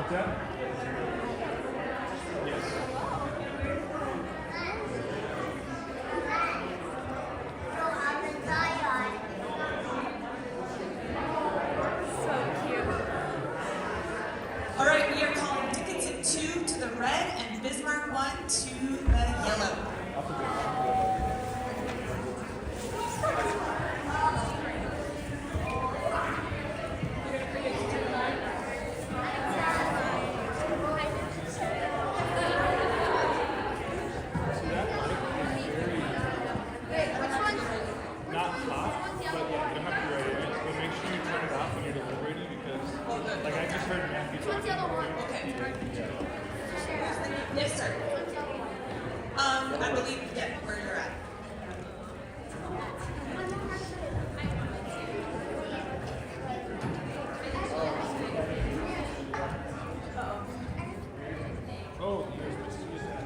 All right, we are calling Dickinson 2 to the red and Bismarck 1 to the yellow. Yes, sir. I believe, yeah, where you're at. Oh, you're supposed to use that.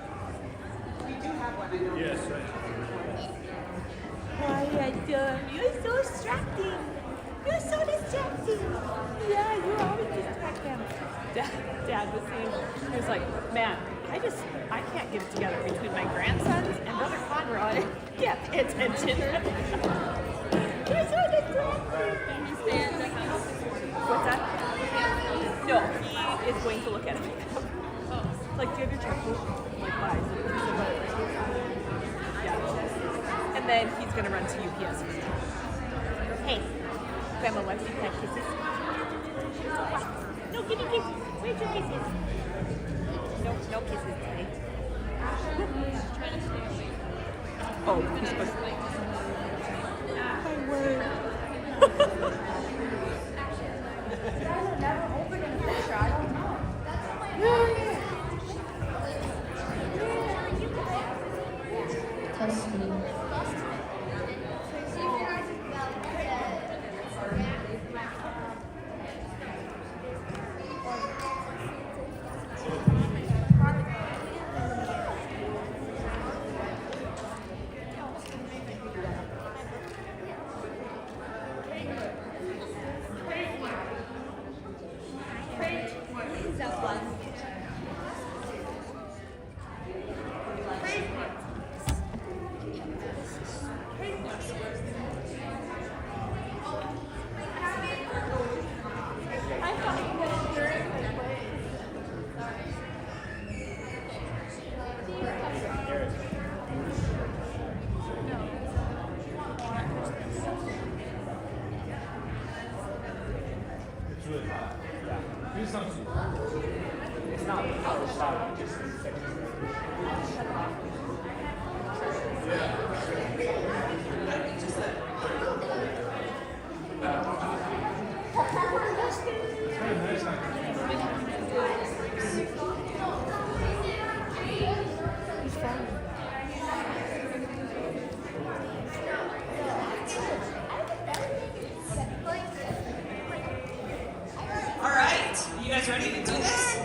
We do have one. Yes, right. You're so distracting. You're so distracting. Yeah, you always distract them. Dad was saying, he was like, man, I can't get it together between my grandsons and Brother Conroy. Can't pay attention. You're so distracting. What's that? No, he is going to look at it. Like, do you have your checkbook? Like, buy. Yeah. And then he's going to run to UPS. Hey, Grandma wants you to have kisses. No, give me kisses. Where's your kisses? No kisses today. Oh, he's supposed to. My word. Never opened in a picture. I don't know. It's really hot. Yeah. Do something. It's not a power shot, just a second. It's kind of nice on All right, you guys ready to do this?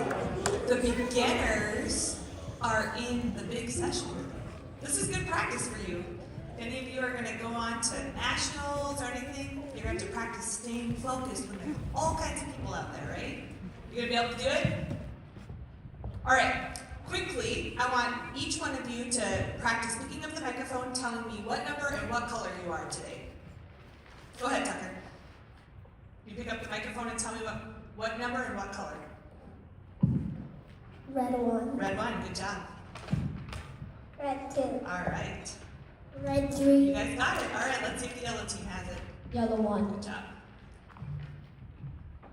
The beginners are in the big session. This is good practice for you. If any of you are going to go on to nationals or anything, you're going to have to practice staying focused when there's all kinds of people out there, right? You going to be able to do it? All right, quickly, I want each one of you to practice picking up the microphone, telling me what number and what color you are today. Go ahead, Tucker. You pick up the microphone and tell me what number and what color. Red 1. Red 1, good job. Red 2. All right. Red You 3. guys got it. All right, let's see if the yellow team has it. Yellow 1. Good job.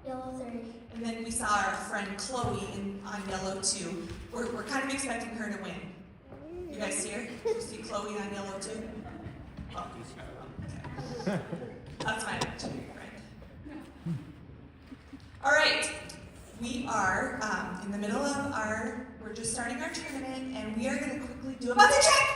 Yellow 3. And then we saw our friend Chloe on yellow 2. We're kind of expecting her to win. You guys see her? You see Chloe on yellow 2? Oh, okay. That's my imaginary friend. All right. We are in the middle of we're just starting our tournament, and we are going to quickly do a buzzer check.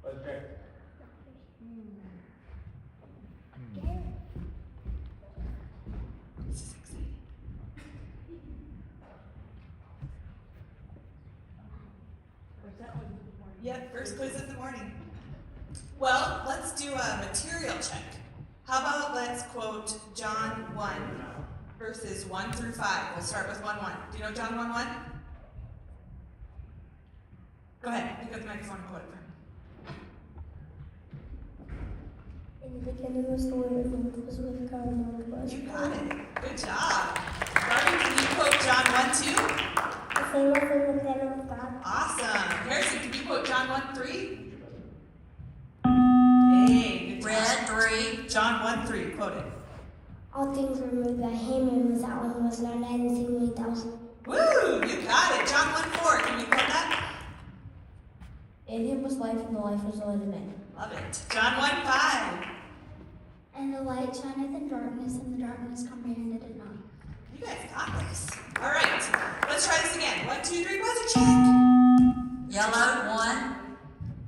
Okay. This is exciting. Yep, first quiz of the morning. Well, let's do a material check. How about let's quote John 1, verses 1 through 5. We'll start with 1:1. Do you know John 1:1? Go ahead, pick up the microphone and quote it for me. In the beginning was the Word, and the Word was with God, and the Word was You God. got it. Good job. Barbie, can you quote John 1:2? The same was in the beginning with God. Awesome. Harrison, can you quote John 1:3? Hey, good job. Red 3. John 1:3, quote it. All things were made by Him, and without Him was not anything made that was. Woo, you got it. John 1:4, can you quote that? In Him was life, and the life was the light of men. Love it. John 1:5. And the light shineth in darkness, and the darkness comprehended it not. You guys got this. All right, let's try this again. 1, 2, 3, buzzer check. Yellow 1.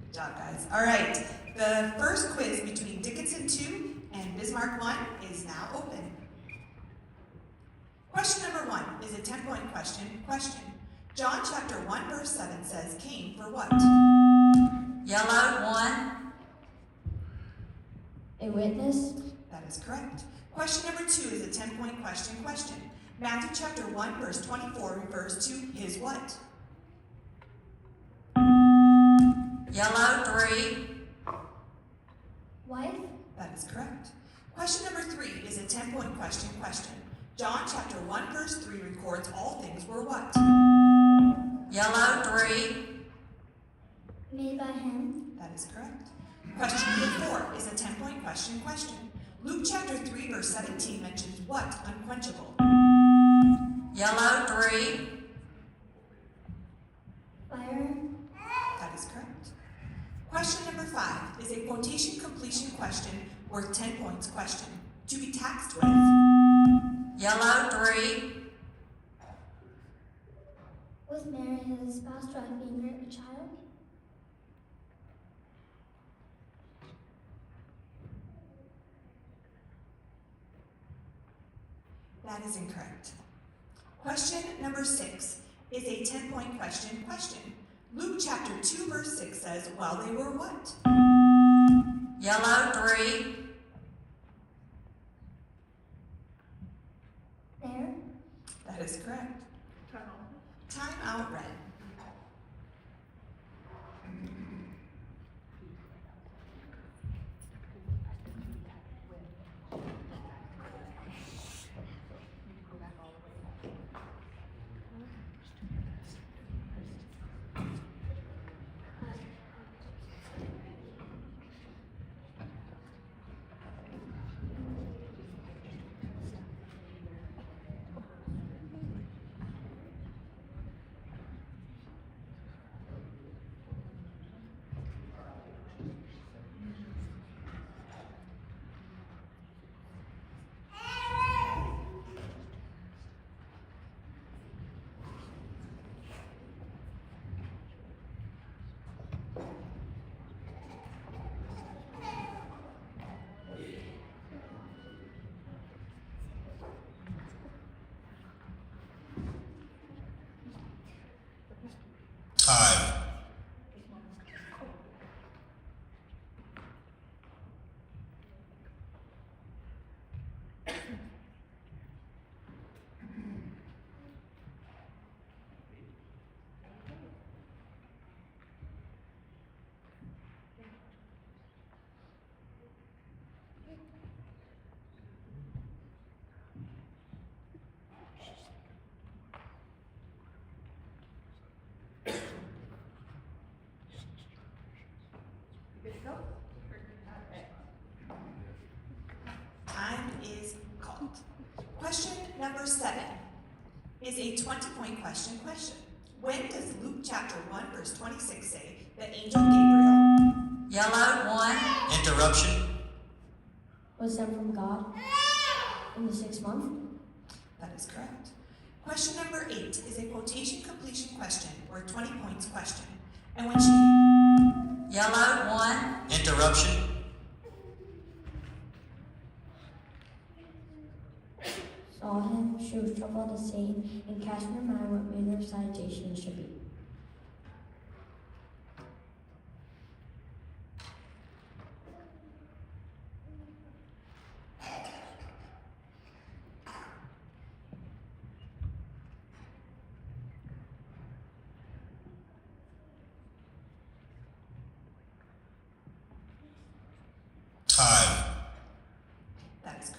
Good job, guys. All right, the first quiz between Dickinson 2 and Bismarck 1 is now open. Question number 1 is a 10-point question. John chapter 1, verse 7 says, came for what? Yellow 1. A witness. That is correct. Question number 2 is a 10-point question. Matthew chapter 1, verse 24 refers to his what? Yellow 3. Wife. That is correct. Question number 3 is a 10-point question. John chapter 1, verse 3 records all things were what? Yellow 3. Made by Him. That is correct. Question number 4 is a 10-point question. Luke chapter 3, verse 17 mentions what unquenchable? Yellow 3. Fire. That is correct. Question number 5 is a quotation completion question worth 10 points. To be taxed with? Yellow 3. Was Mary his spouse driving her a child? That is incorrect. Question number 6 is a 10-point question. Luke chapter 2, verse 6 says, while they were what? Yellow 3. There. That is correct. Time out, Red. Time. Time is called. Question number 7 is a 20-point question. When does Luke chapter 1, verse 26 say that angel Gabriel? Yellow 1. Interruption. Was sent from God in the 6th month. That is correct. Question number 8 is a quotation completion question or 20 points question. And when she... Yellow 1. Interruption. Saw him, she was troubled at saying, and cast in her mind what manner of salutation it should be.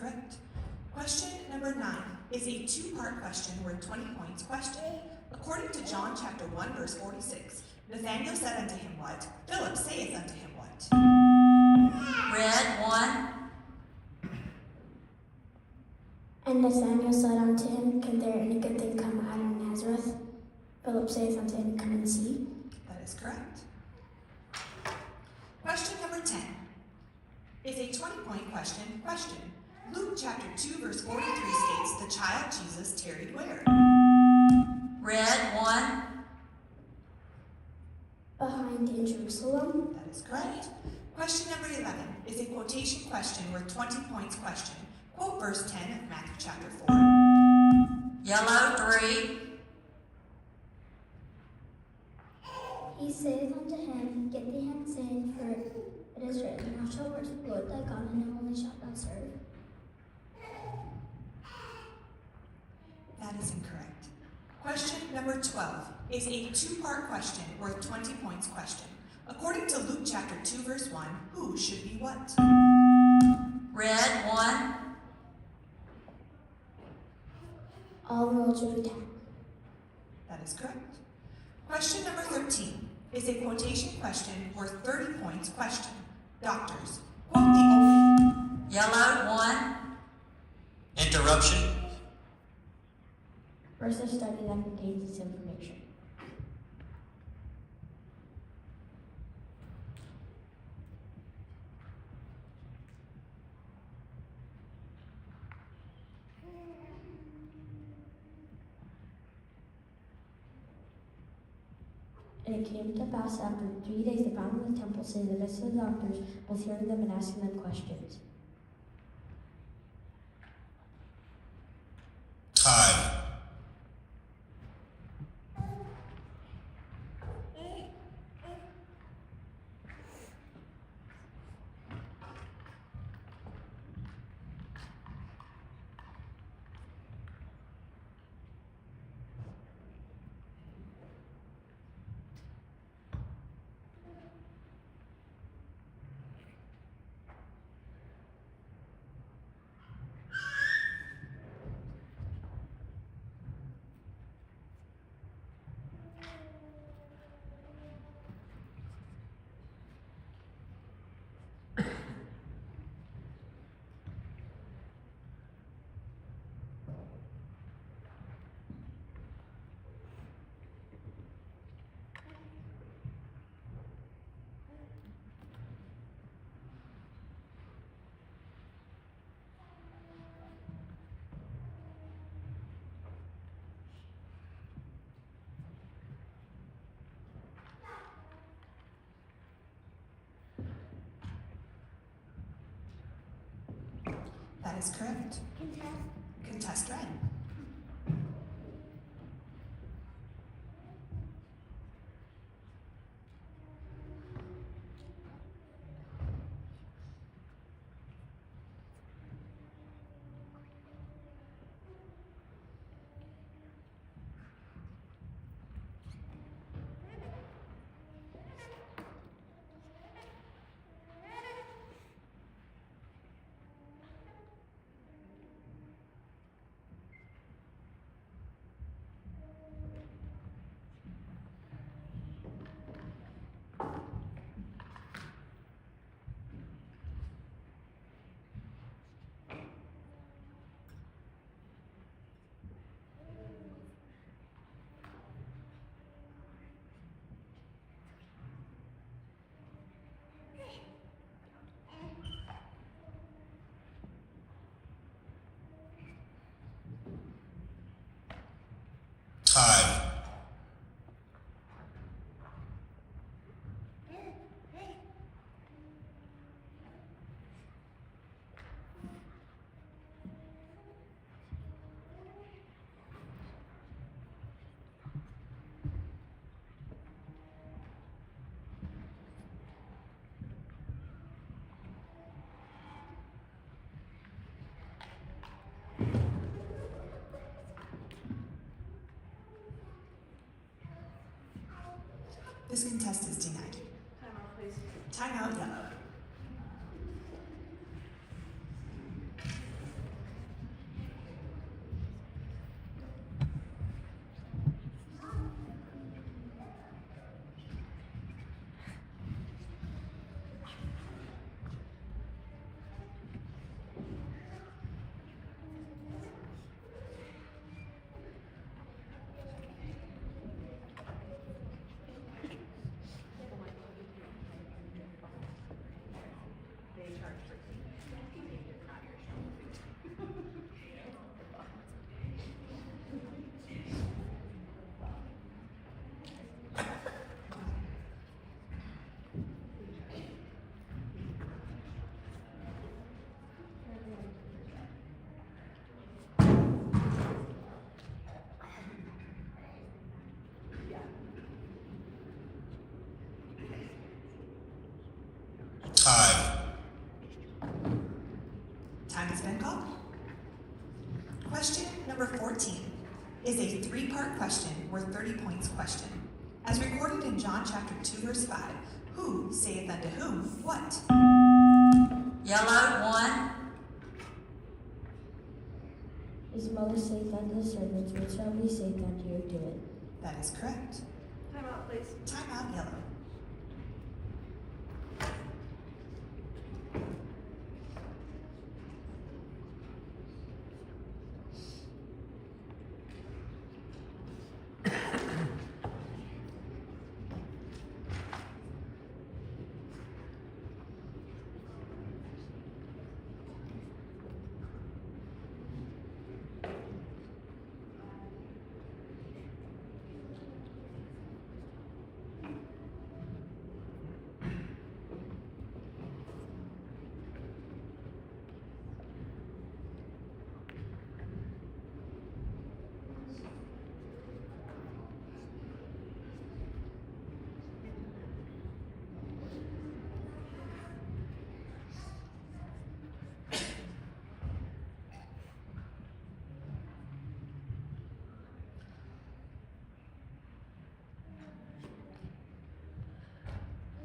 correct. Question number 9 is a two-part question worth 20 points. Question. According to John chapter 1, verse 46, Nathanael said unto him what? Philip saith unto him what? Red, 1. And Nathanael said unto him, Can there any good thing come out of Nazareth? Philip saith unto him, Come and see. That is correct. Question number 10 is a 20-point question. Question. Luke chapter 2, verse 43 states, the child Jesus tarried where? Red, 1. Behind in Jerusalem. That is correct. Question number 11 is a quotation question worth 20 points. Question. Quote verse 10 of Matthew chapter 4. Yellow, 3. He saith unto him, Get thee hence, Satan, for it is written, Thou shalt worship the Lord thy God, and him only shalt thou serve. That is incorrect. Question number 12 is a two-part question worth 20 points. Question. According to Luke chapter 2, verse 1, who should be what? Red, 1. All the world should be taught. That is correct. Question number 13 is a quotation question worth 30 points. Question. Doctors, quote the opening. Yellow, 1. Interruption. First a study that contains this information. And it came to pass after 3 days they found him in the temple, sitting in the midst of the doctors, both hearing them and asking them questions. Time. That is correct. Contest red. Time. This contest is denied. Timeout, please. Timeout yellow. Tied. Time has been called. Question number 14 is a three-part question worth 30 points question. As recorded in John chapter 2, verse 5, who saith unto whom what? Yellow, 1. His mother saith unto the servants, whatsoever he saith unto you, do it. That is correct. Time out, please. Time out, yellow.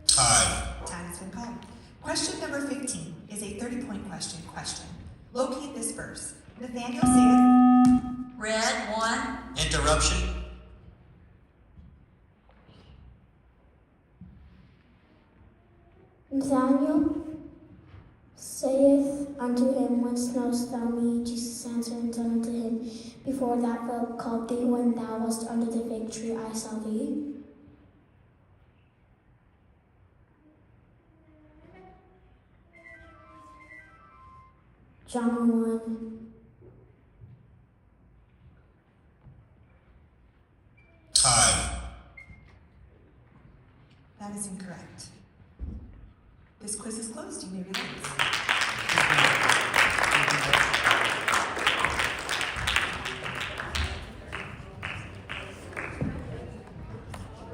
Tied. Time has been called. Question number 15 is a 30-point question. Locate this verse. Nathanael saith, Red, 1. Interruption. Nathanael saith unto him, whence knowest thou me? Jesus answered and said unto him, before that Philip called thee, when thou wast under the fig tree, I saw thee. John 1. Tied. that is incorrect. This quiz is closed. You may relax.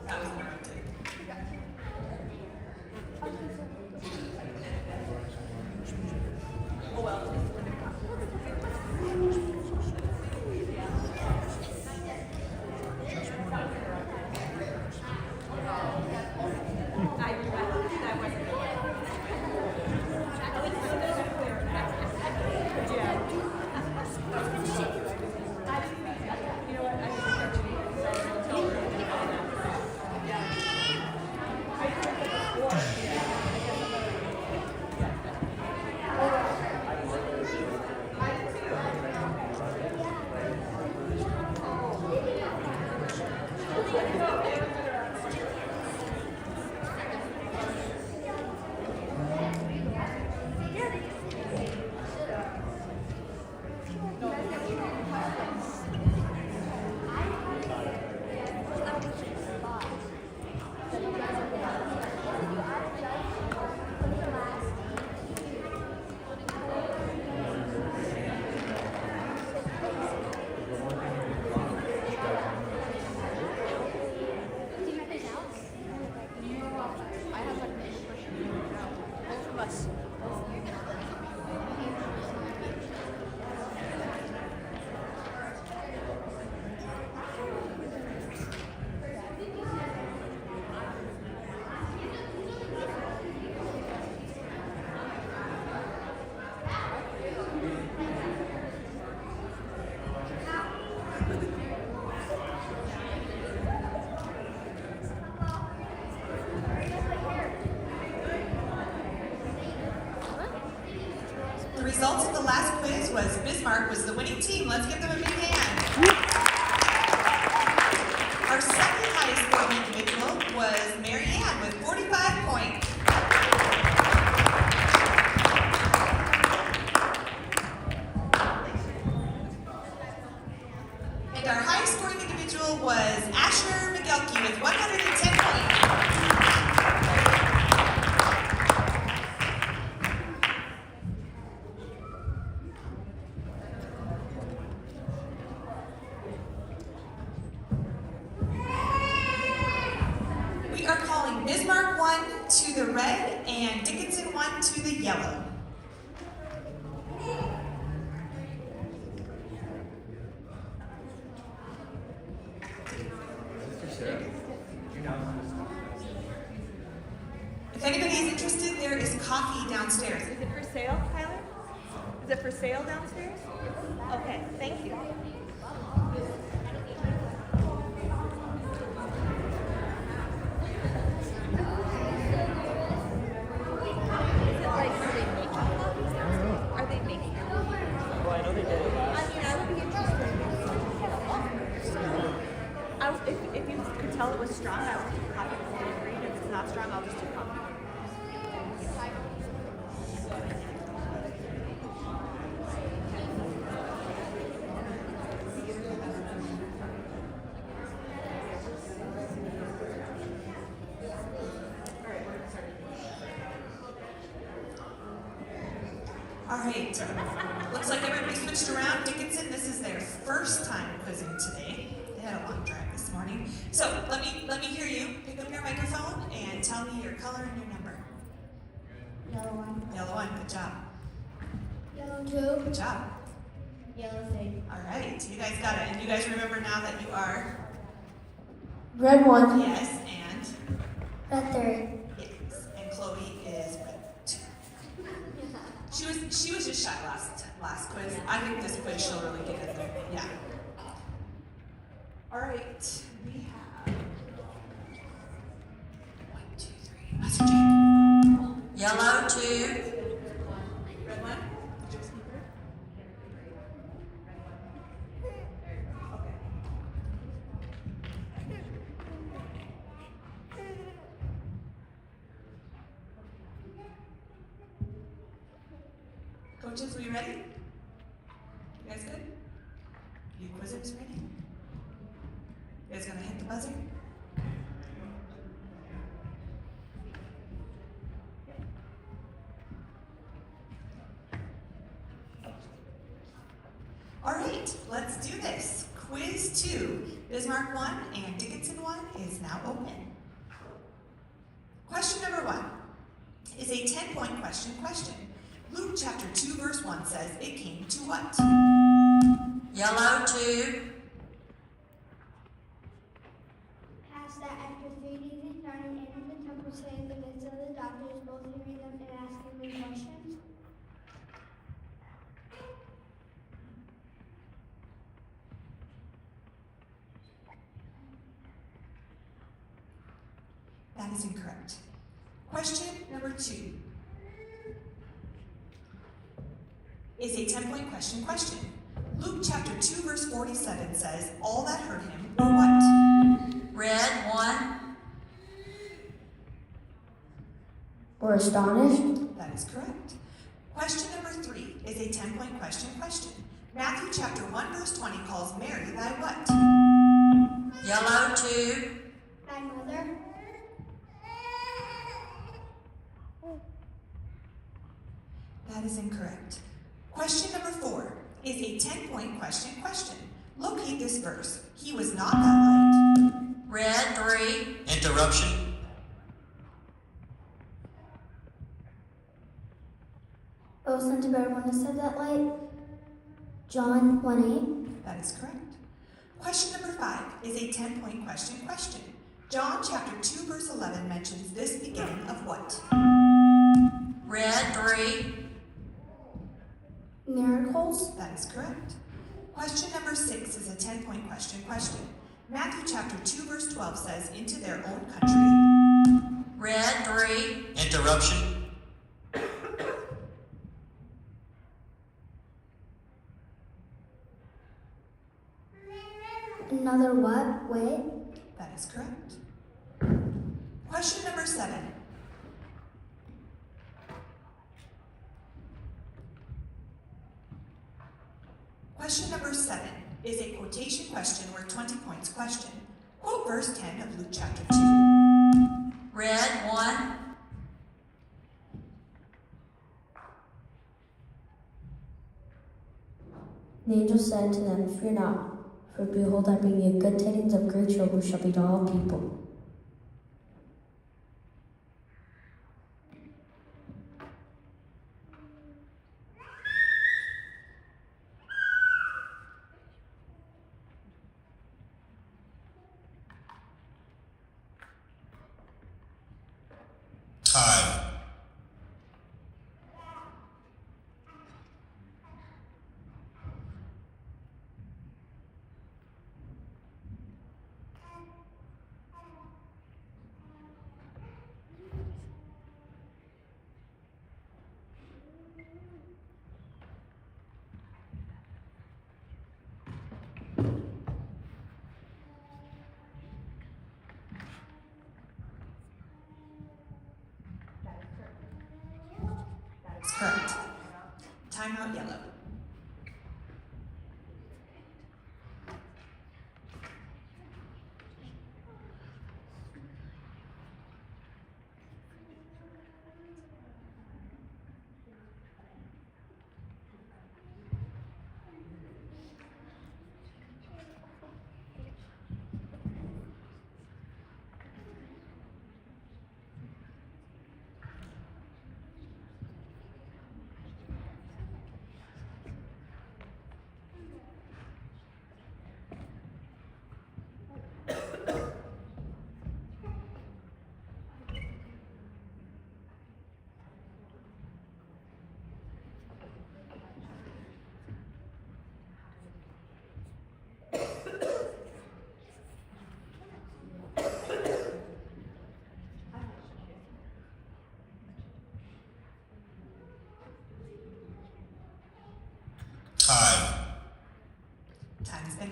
That was interrupted. The results of the last quiz was Bismarck was the winning team. Let's give them a big hand. Our second highest scoring individual was Mary Ann with 45 points. And our highest scoring individual was Asher McGelkey with 110 points. We are calling Bismarck 1 to the red and Dickinson 1 on to the yellow. If anybody is interested, there is coffee downstairs. Is it for sale, Tyler? Is it for sale downstairs? Okay, thank you. Is it like, are they making coffees now? Are they making coffee? Well, I know they did it last. I mean, I would be interested. If you could tell it was strong, I would do coffee with the green. If it's not strong, I'll just do coffee. All right. Looks like everybody switched around. Dickinson, this is their first time quizzing today. They had a long drive this morning. So let me hear you. Pick up your microphone and tell me your color and your number. Yellow 1. Yellow 1, good job. Yellow 2. Good job. Yellow 3. All right, you guys got it. And you guys remember now that you are Red 1. yes and Red 3. yes. And Chloe is red 2. She was just shy last quiz. I think this quiz she'll really get in there. Yeah. All right, we have 1, 2, 3. Master Jake. Yellow 2. Red 1. Did you speak her? Okay. Coaches, are you ready? You guys good? You quizzers ready? You guys gonna hit the buzzer? All right, let's do this. Quiz 2, Bismarck 1 and Dickinson 1 is now open. Question number 1 is a 10-point question. Luke chapter 2 verse 1 says, it came to what? Yellow 2. Asked that after 3 days he started entering the temple, saying in the midst of the doctors, both hearing them and asking them questions. That is incorrect. Question number 2 is a 10-point question. Luke chapter 2 verse 47 says, all that heard him were what? Red 1. Were astonished. That is correct. Question number 3 is a 10-point question. Matthew chapter 1 verse 20 calls Mary thy what? Yellow 2. Thy mother. That is incorrect. Question number 4 is a 10-point question. Locate this verse. He was not that light. Red 3. Interruption. I was sent to bear witness of that light. John 1:8. That is correct. Question number 5 is a 10-point question. John chapter 2 verse 11 mentions this beginning of what? Red 3. Miracles. That is correct. Question number 6 is a 10-point question. Matthew chapter 2 verse 12 says, into their own country. Red 3. Interruption. Another what? Way? That is correct. Question number 7. Question number 7 is a quotation question worth 20 points question. Quote verse 10 of Luke chapter 2. Red 1. The angel said to them, fear not, for behold, I bring you good tidings of great joy which shall be to all people.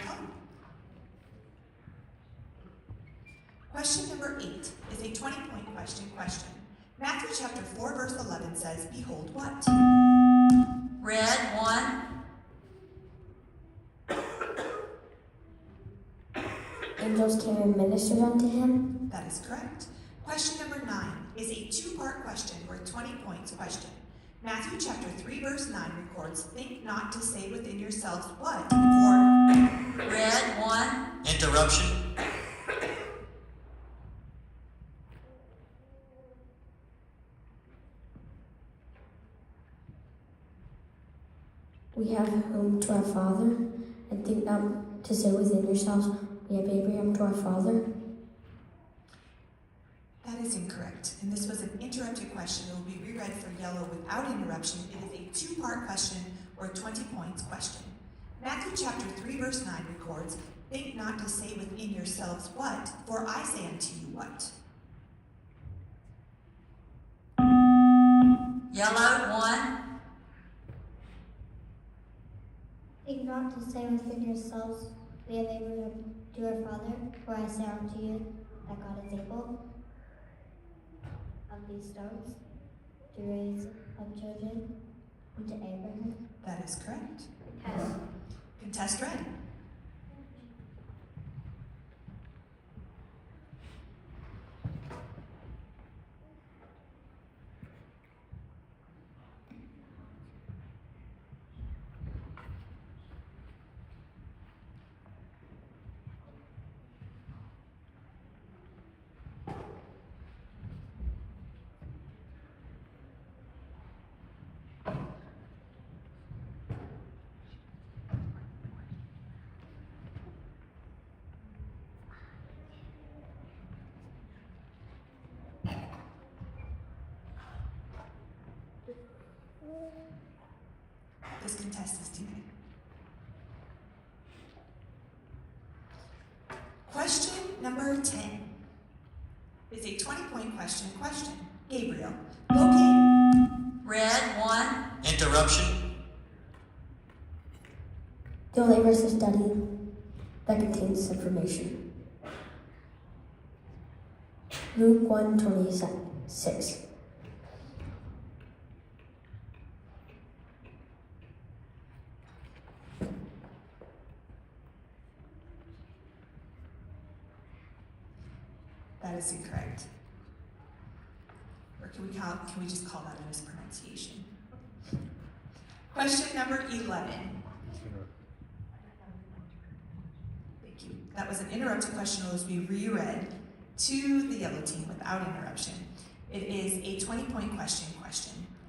home. Question number 8 is a 20-point question. Matthew chapter 4, verse 11 says, behold what? Red 1, Angels came and ministered unto him. That is correct. Question number 9 is a 2-part question worth 20 points question. Matthew chapter 3, verse 9 records, think not to say within yourselves what? For red 1, Interruption. We have whom to our father, and think not to say within yourselves, we have Abraham to our father. That is incorrect, and this was an interrupted question. It will be reread for yellow without interruption. It is a 2-part question worth 20 points question. Matthew chapter 3, verse 9 records, think not to say within yourselves what? For I say unto you what? yellow 1, Think not to say within yourselves, we have Abraham to our father, for I say unto you that God is able of these stones to raise up children unto Abraham. That is correct. Test. Contest red. This contest is denied. Question number 10 is a 20-point question. Gabriel, locate. red 1, Interruption. The only verse of study that contains this information. Luke 1:26. That is incorrect. Or can we just call that a mispronunciation? Question number 11. Thank you. That was an interrupted question. It will be reread to the yellow team without interruption. It is a 20-point question.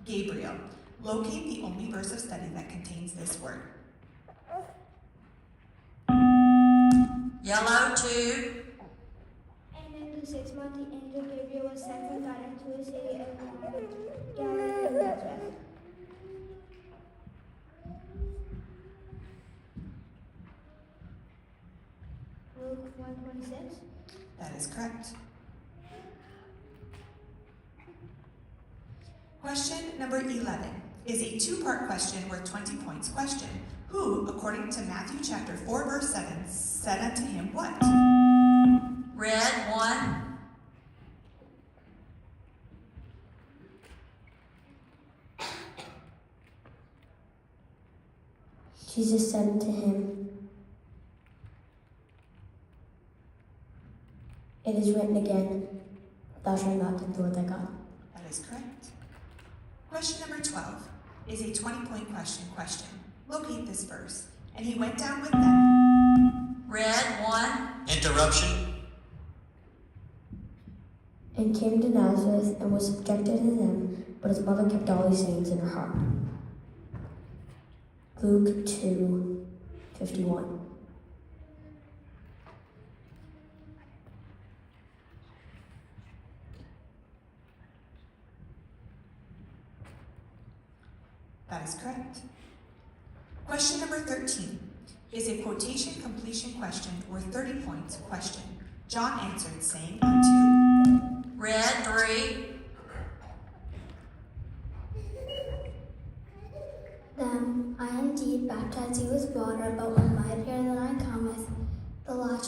Gabriel, locate the only verse of study that contains this word. yellow 2, And in the 6th month, the angel Gabriel was sent from God into a city of Galilee of Nazareth. Luke 1:26. That is correct. Question number 11 is a 2-part question worth 20 points question. Who, according to Matthew chapter 4, verse 7, said unto him what? red 1, Jesus said unto him, it is written again, thou shalt not tempt the Lord thy God. That is correct. Question number 12 is a 20-point question. Locate this verse. And he went down with them. red 1, Interruption. And came to Nazareth, and was subjected to them, but his mother kept all these sayings in her heart. Luke 2:51. That is correct. Question number 13 is a quotation completion question worth 30 points question. John answered, saying unto red 3, Then I indeed baptize you with water, but when my appear, then I cometh,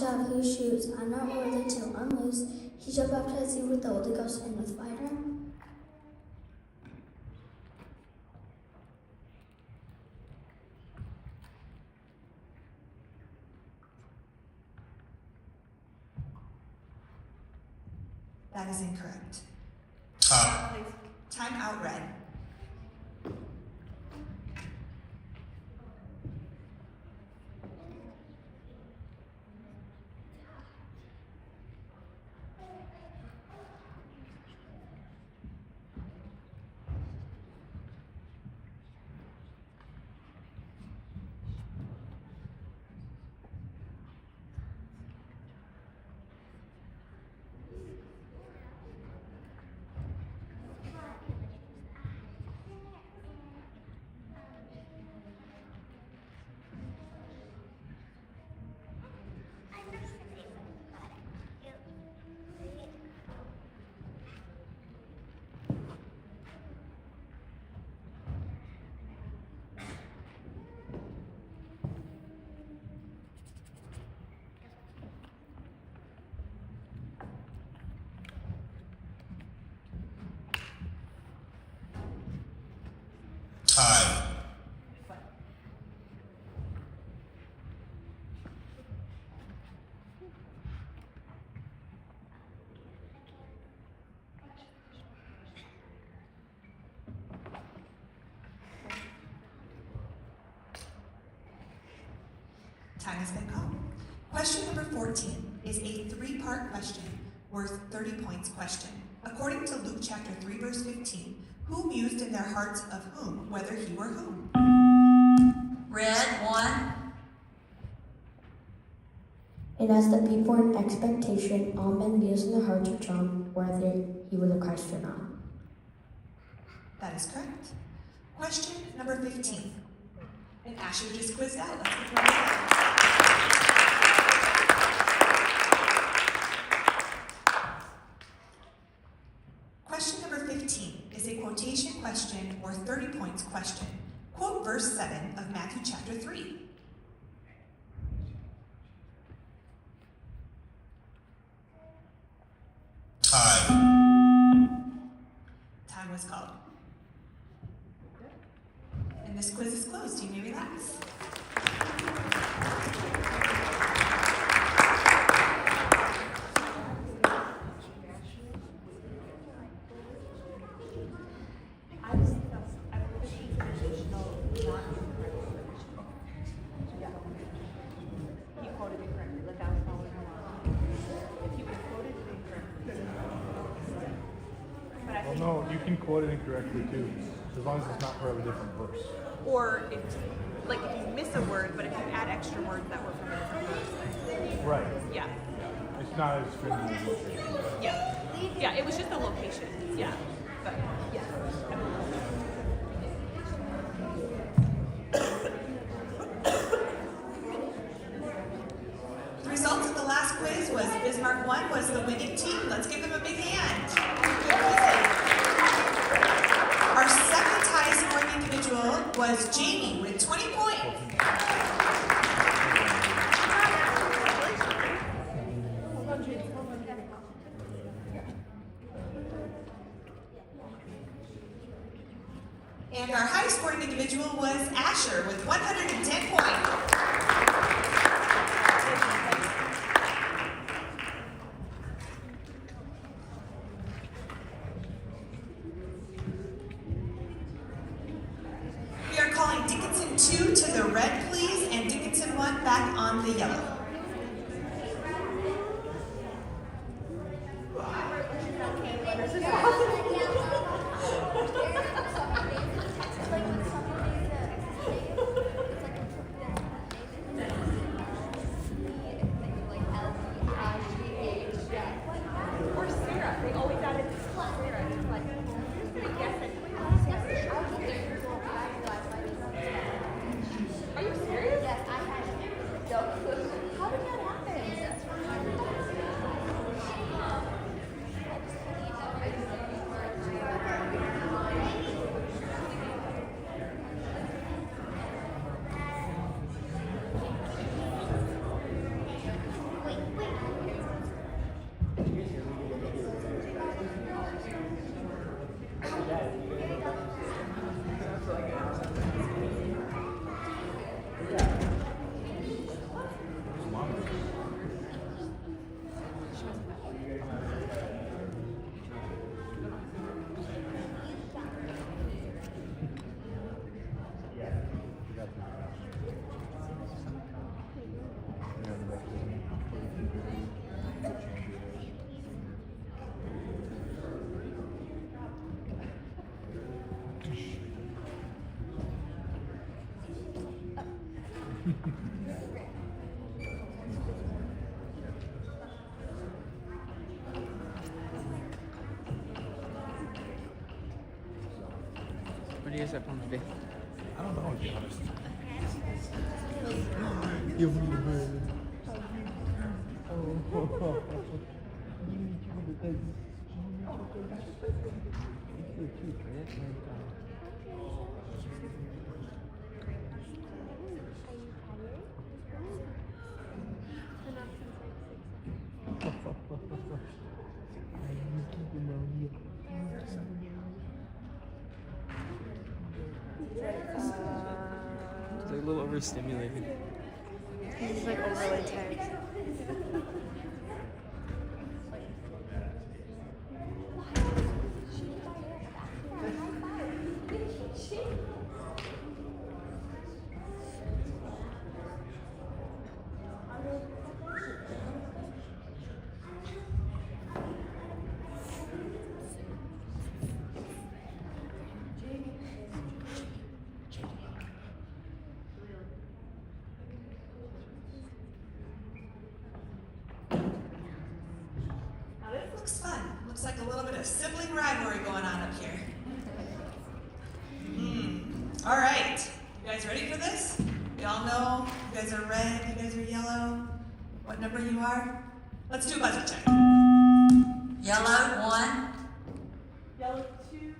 have whose shoes I'm not worthy to unloose. He shall baptize you with the Holy Ghost and with fire. That is incorrect. Tie. Time out, Red. Tie. Time has been called. Question number 14 is a three-part question worth 30 points question. According to Luke chapter 3, verse 15, who mused in their hearts of whom, whether he were whom? Red, 1. And as the people were in expectation, all men mused in the hearts of John whether he was the Christ or not. That is correct. Question number 15. And Asher just quizzed out. Let's get ready to go. Question number 15 is a quotation question or 30 points question. Quote verse 7 of Matthew chapter 3. Tie. Time was called. And this quiz is closed. You may relax. I just think that's, I believe it's an additional non-incorrect. Yeah. He quoted incorrectly, like I was following along. If he would have quoted it incorrectly. But I Well, think, no, you can quote it incorrectly too, as long as it's not part of a different verse. or if, like if you miss a word, but if you add extra words that were from a different verse. Right. Yeah, It's not as stringent as location. yeah. Yeah, it was just a location, yeah. But, yeah. The results of the last quiz was Bismarck 1 was the winning team. Let's give them a big hand. Good quizzing. Our second highest scoring individual was Jamie with 20 points. And our highest scoring individual was Asher with 110 points. We are calling Dickinson 2 to the red, please, and Dickinson 1 back on the yellow. What do you guys have fun today? I don't know, to be honest. It's like a little overstimulated. He's like overly tired. Looks fun. Looks like a little bit of sibling rivalry going on up here. All right. You guys ready for this? We all know you guys are red, you guys are yellow. What number you are? Let's do a buzzer check. Yellow, 1. Yellow 2, and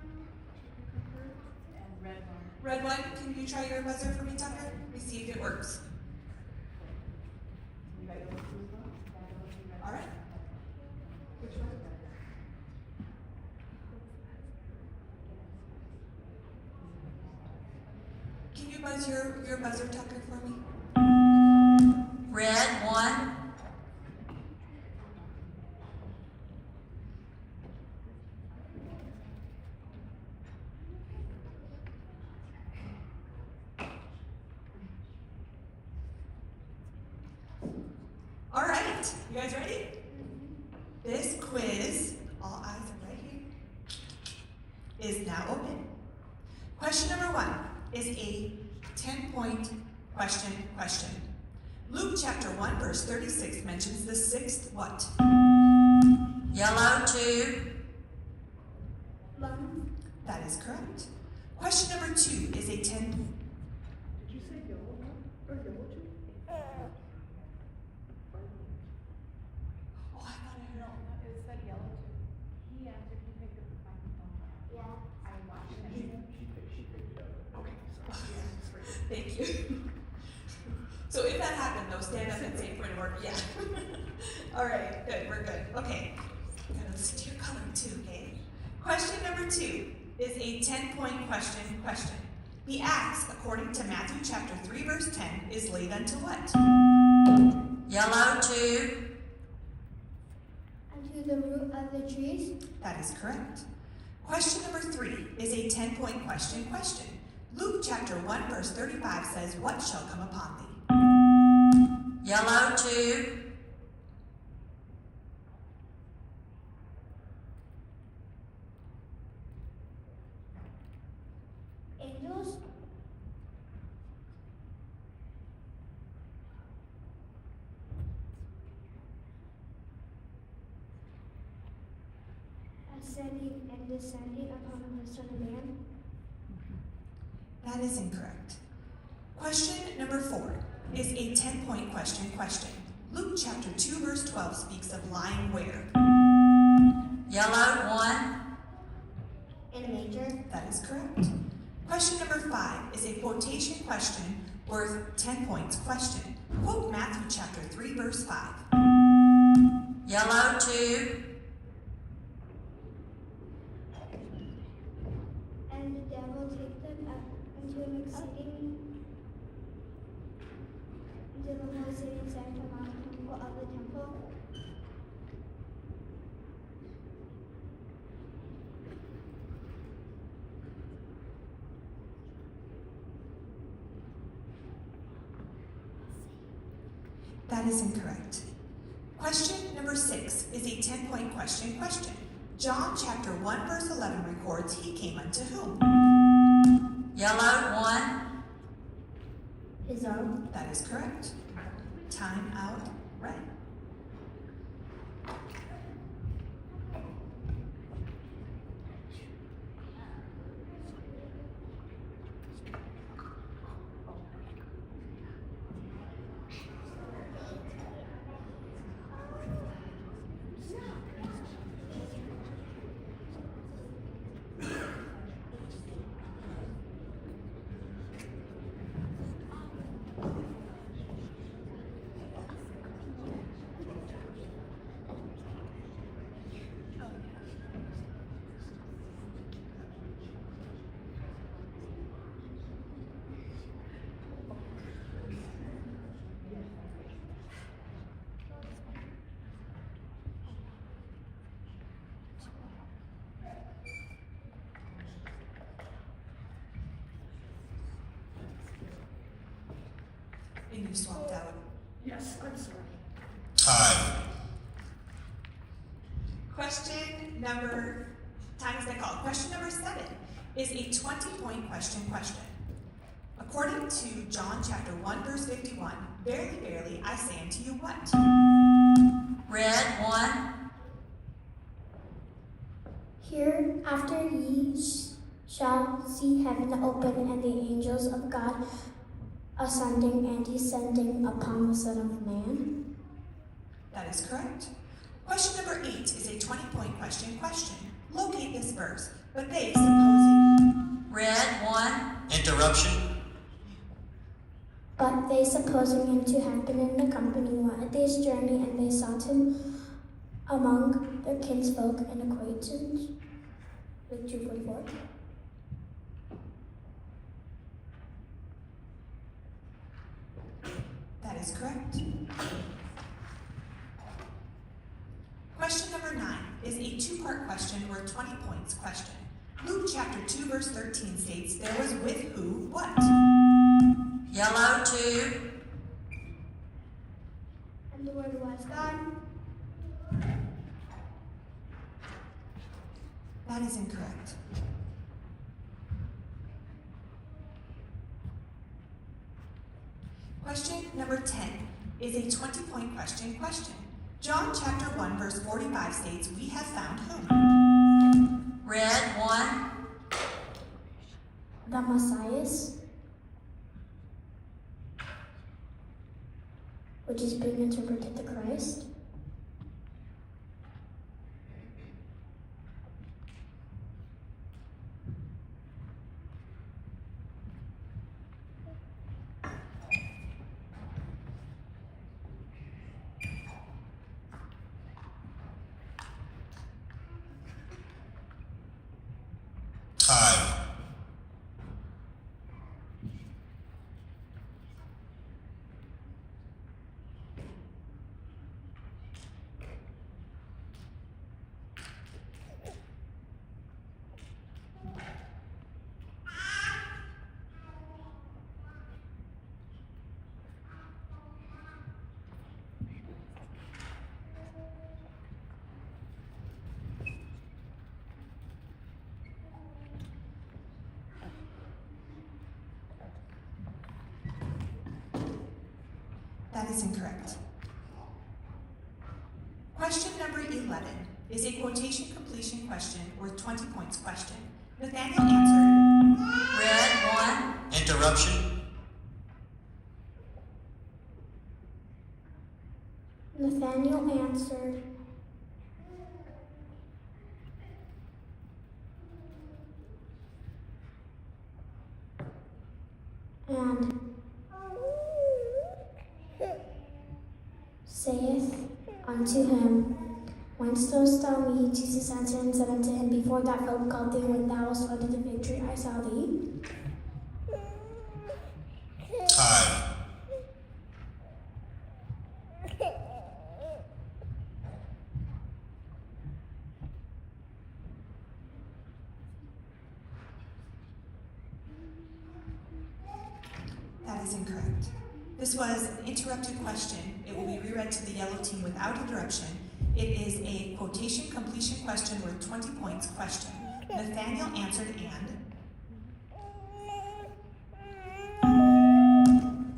red 1. Red one, can you try your buzzer for me, Tucker? Let me see if it works. All right. Which one? Can you buzz your buzzer, Tucker, for me? Red, 1. All right, you guys ready? This quiz, all eyes are right here, is now open. Question number 1 is a 10-point question. Luke chapter 1, verse 36 mentions the sixth what? Yellow, 2. That is correct. Question number 2 is a 10. Did you say yellow 1 or yellow 2? Oh, I thought I heard. No, it said yellow 2. He answered, he picked up the microphone. Yeah. I watched it. She picked it up. Okay, sorry. Thank you. So if that happened, though, stand up and say point of order. Yeah. All right, good, we're good. Okay. Gotta listen to your coloring too, okay? Question number 2 is a 10-point question. The axe, according to Matthew chapter 3, verse 10, is laid unto what? Yellow, 2. Unto the root of the trees. That is correct. Question number 3 is a 10-point question. Luke chapter 1, verse 35 says, what shall come upon thee? Yellow, 2. Angels. Ascending and descending upon the Son of Man. That is incorrect. Question number 4 is a 10-point question. Luke chapter 2, verse 12 speaks of lying where? Yellow, 1. In a manger. That is correct. Question number 5 is a quotation question worth 10 points. Quote Matthew chapter 3, verse 5. Yellow, 2. And the devil take them up into an exceeding into the holy city and set them on the temple of the temple. That is incorrect. Question number 6 is a 10-point question. John chapter 1, verse 11 records, he came unto whom? Yellow, 1. His own. That is correct. Time out, red. you swapped out. Yes, I'm sorry. Time. Time has been called. Question number 7 is a 20-point question. According to John chapter 1, verse 51, verily, verily, I say unto you what? Red 1. Hereafter ye shall see heaven open and the angels of God ascending and descending upon the Son of Man. That is correct. Question number 8 is a 20-point question. Locate this verse. But they, supposing... Red 1. Interruption. But they, supposing him to have been in the company, went a day's journey, and they sought him among their kinsfolk and acquaintance. Luke 2:44. That is correct. Question number 9 is a 2-part question worth 20 points question. Luke chapter 2 verse 13 states, there was with who what? Yellow 2. And the Word was God. That is incorrect. Question number 10 is a 20-point question. John chapter 1 verse 45 states, we have found whom? Red 1. The Messiah, which is being interpreted the Christ. Time. That is incorrect. Question number 11 is a quotation completion question worth 20 points question. Nathaniel answered, Red 1. Interruption. Nathaniel answered, and saith unto him, Whence knowest thou me? Jesus answered and said unto him, Before that Philip called thee, when thou wast under the fig tree, I saw thee. Time. that is incorrect. This was an interrupted question. It will be reread to the yellow team without interruption. It is a quotation completion question worth 20 points question. Nathaniel answered and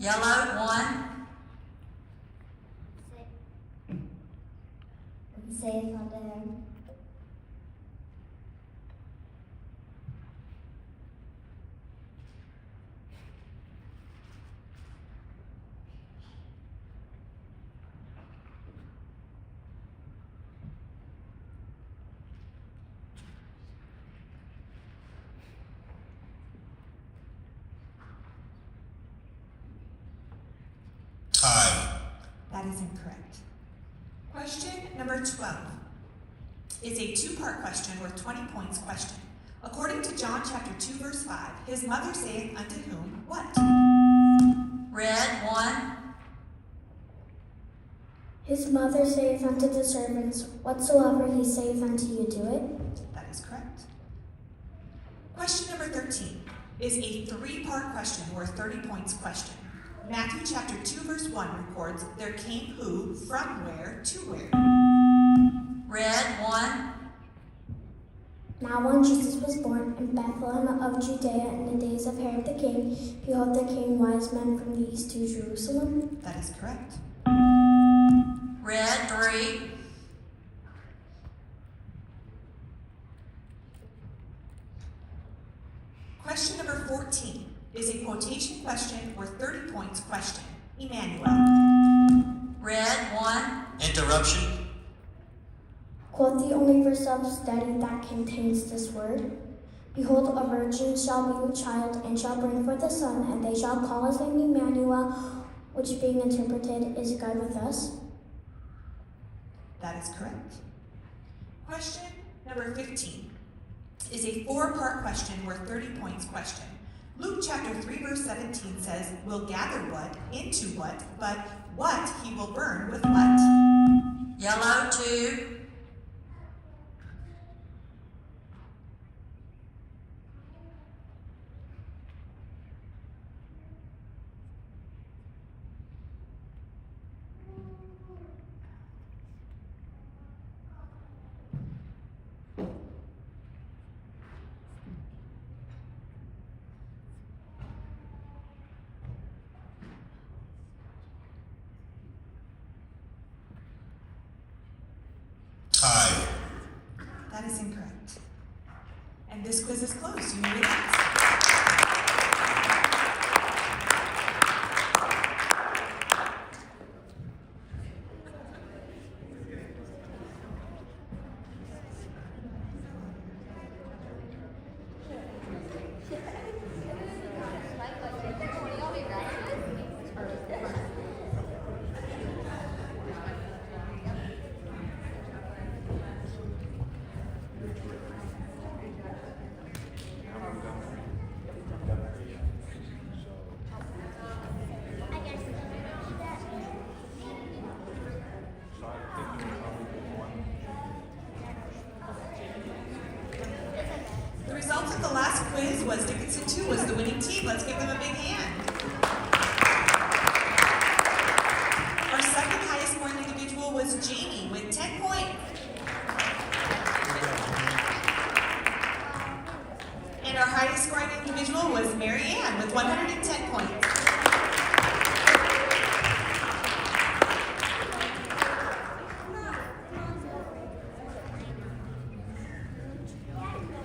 Yellow 1. Saith unto him, Time. that is incorrect. Question number 12 is a 2-part question worth 20 points question. According to John chapter 2 verse 5, his mother saith unto whom what? Red 1. His mother saith unto the servants, Whatsoever he saith unto you, do it. That is correct. Question number 13 is a 3-part question worth 30 points question. Matthew chapter 2 verse 1 records, there came who from where to where? Red, 1. Now when Jesus was born in Bethlehem of Judea in the days of Herod the king, behold, there came wise men from the east to Jerusalem. That is correct. Red, 3. Question number 14 is a quotation question or 30 points question. Emmanuel. Red, 1. Interruption. Quote the only verse of study that contains this word. Behold, a virgin shall be with child and shall bring forth a son, and they shall call his name Emmanuel, which being interpreted is God with us. That is correct. Question number 15 is a 4-part question worth 30 points question. Luke chapter 3 verse 17 says, we'll gather what into what, but what he will burn with what? Yellow, 2. Tie. That is incorrect. And this quiz is closed. You may relax. The result of the last quiz was Dickinson 2 was the winning team. Let's give them a big hand. Our second highest scoring individual was Jamie with 10 points. And our highest scoring individual was Mary Ann with 110 points.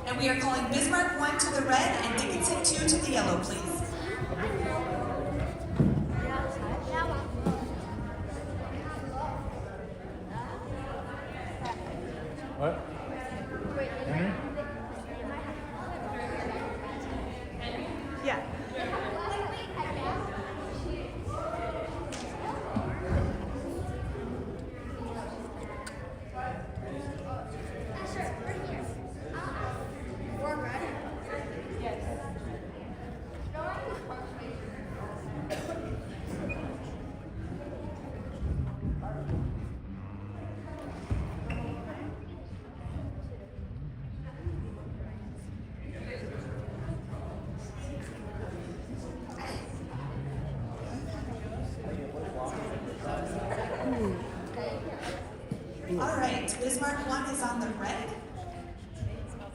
And we are calling Bismarck 1 to the red and Dickinson 2 to the yellow, please. What? Henry? Yeah. All right, Bismarck 1 is on the red,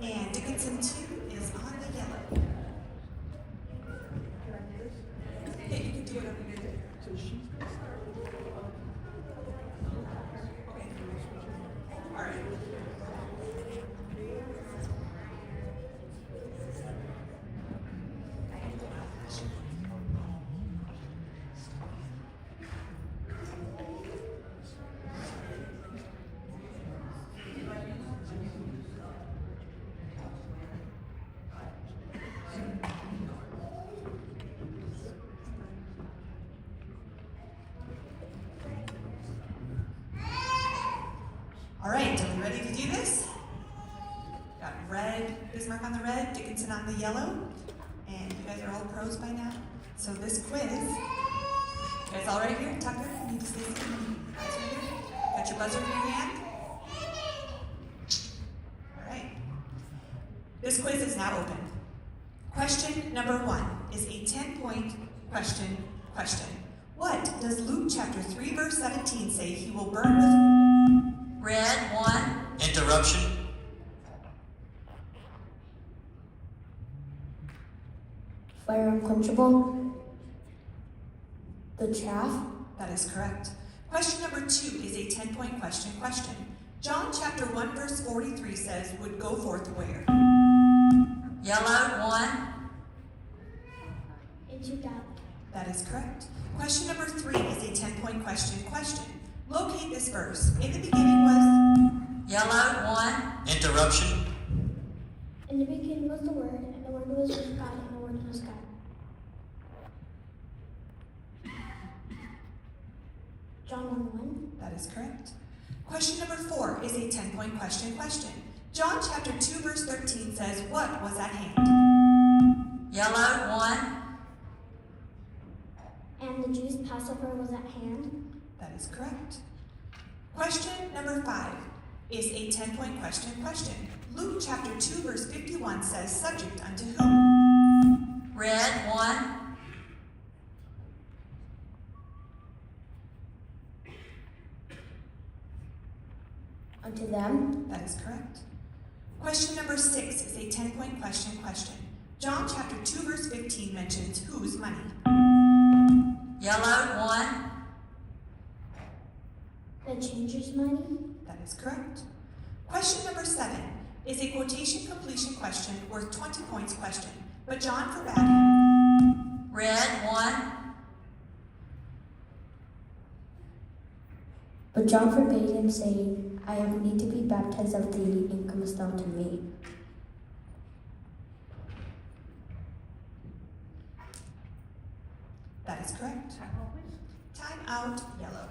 and Dickinson 2 is on the yellow. Yeah, you can do it over here. Okay. All right. All right, are we ready to do this? Got red, Bismarck on the red, Dickinson on the yellow, and you guys are all pros by now. So this quiz, you guys all right here? Tucker, you need to stay seated. Guys right here? Got your buzzer in your hand? All right. This quiz is now open. Question number 1 is a 10-point question Question. What does Luke chapter 3 verse 17 say he will burn with? Red, 1. Interruption. Fire unquenchable. The chaff. That is correct. Question number 2 is a 10-point question. John chapter 1 verse 43 says, would go forth where? Yellow, 1. Into doubt. That is correct. Question number 3 is a 10-point question. Locate this verse. In the beginning was? Yellow, 1. Interruption. In the beginning was the Word, and the Word was with God, and the Word was God. John 1:1. That is correct. Question number 4 is a 10-point question. John chapter 2 verse 13 says, what was at hand? Yellow, 1. And the Jews' Passover was at hand. That is correct. Question number 5 is a 10-point question. Luke chapter 2 verse 51 says, subject unto whom? Red, 1. Unto them. That is correct. Question number 6 is a 10-point question. John chapter 2 verse 15 mentions whose money? Yellow, 1. The changers' money. That is correct. Question number 7 is a quotation completion question worth 20 points but John forbade him. Red, 1. But John forbade him, saying, I have need to be baptized of thee, and comest thou to me? That is correct. Time out, yellow.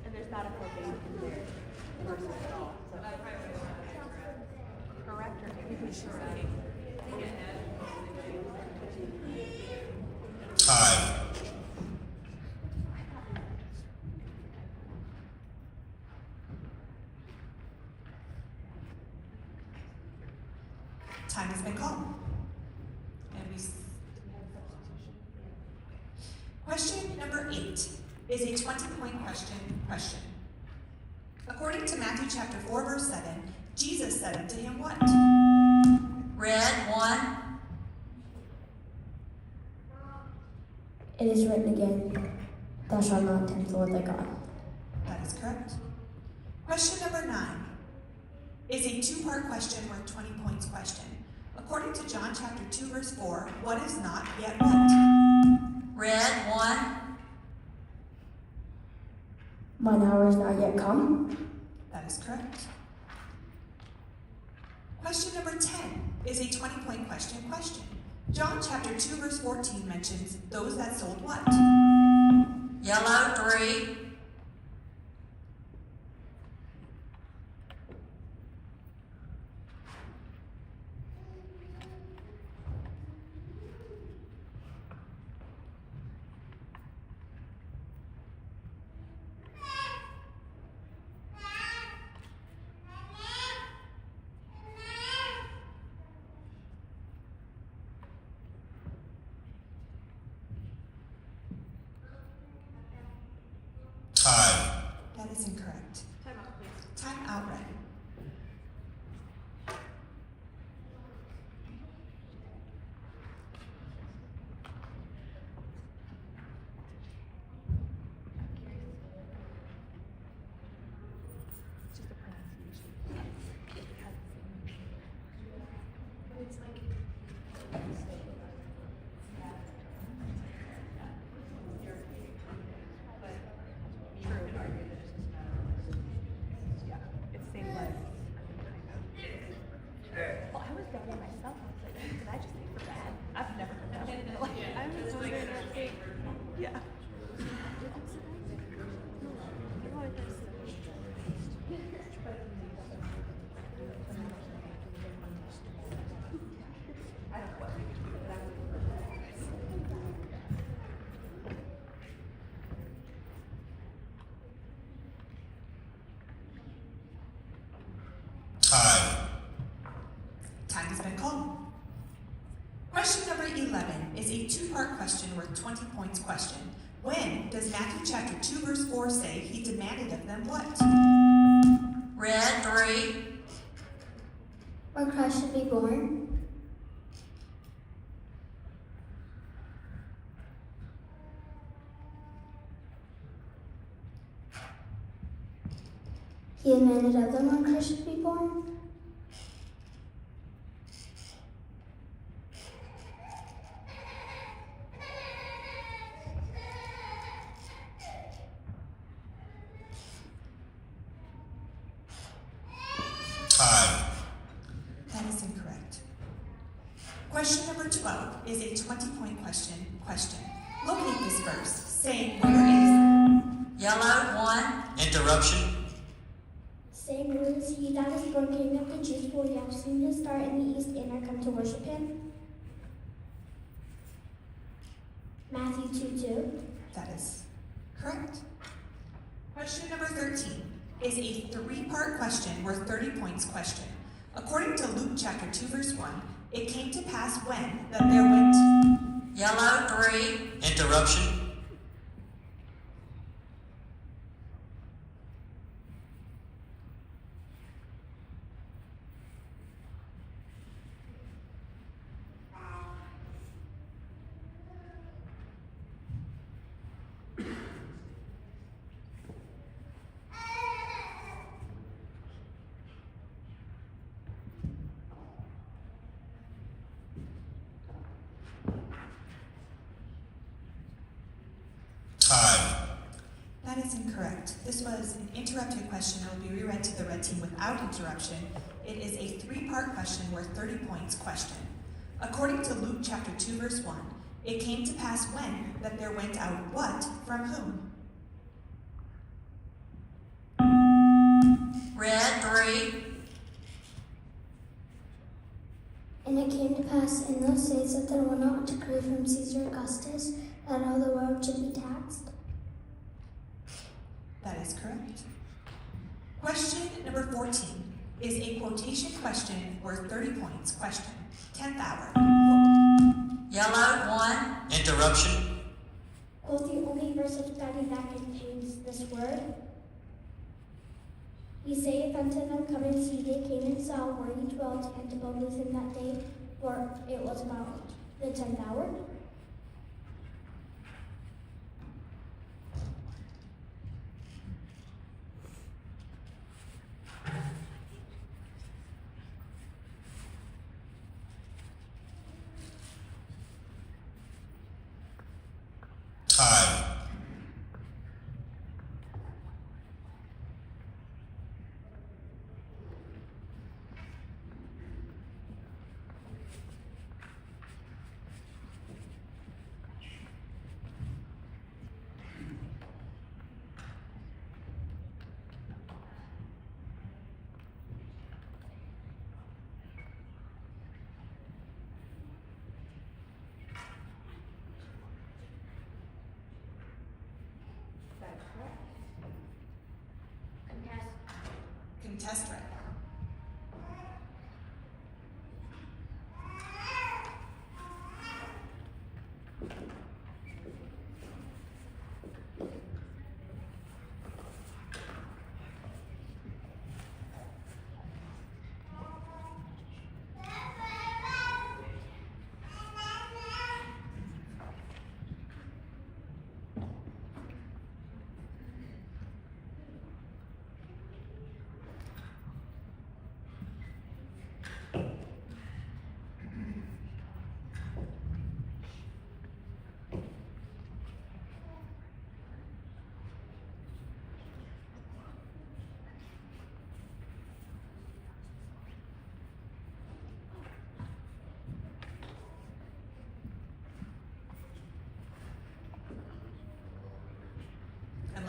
And there's not a forbade in there versus at all. So correct or maybe we should say. Time. Time has been called. Question number 8 is a 20-point question. According to Matthew chapter 4 verse 7, Jesus said unto him what? Red, 1. It is written again, thou shalt not tempt the Lord thy God. That is correct. Question number 9 is a 2-part question worth 20 points According to John chapter 2 verse 4, what is not yet what? Red, 1. Mine hour is not yet come. That is correct. Question number 10 is a 20-point question. John chapter 2 verse 14 mentions those that sold what? Yellow, 3. Time. That is incorrect. Time out, please. Time out, Red. It's just a pronunciation. It's like Yeah. Time. Time has been called. Question number 11 is a two-part question worth 20 points question. When does Matthew chapter 2 verse 4 say he demanded of them what? Red 3. Where Christ should be born. He demanded of them when Christ should be born. Time. That is incorrect. Question number 12 is a 20-point question. Locate this verse, saying where is. Yellow 1. Interruption. Saying, who is he that is born King of the Jews? For we have seen his star in the east and are come to worship him. Matthew 2:2. That is correct. Question number 13 is a three-part question worth 30 points question. According to Luke chapter 2 verse 1, it came to pass when that there went. Yellow 3. Interruption. Time. That is incorrect. This was an interrupted question that will be reread to the red team without interruption. It is a three-part question worth 30 points question. According to Luke chapter 2 verse 1, it came to pass when that there went out what from whom? Red 3. And it came to pass in those days that there went out a decree from Caesar Augustus that all the world should be taxed. That is correct. Question number 14 is a quotation question worth 30 points question. 10th hour. Yellow 1. Interruption. Quote the only verse of study that contains this word. He saith unto them, come and see. They came and saw where he dwelt, and abode with him that day, for it was about the 10th hour. Time. Contest right.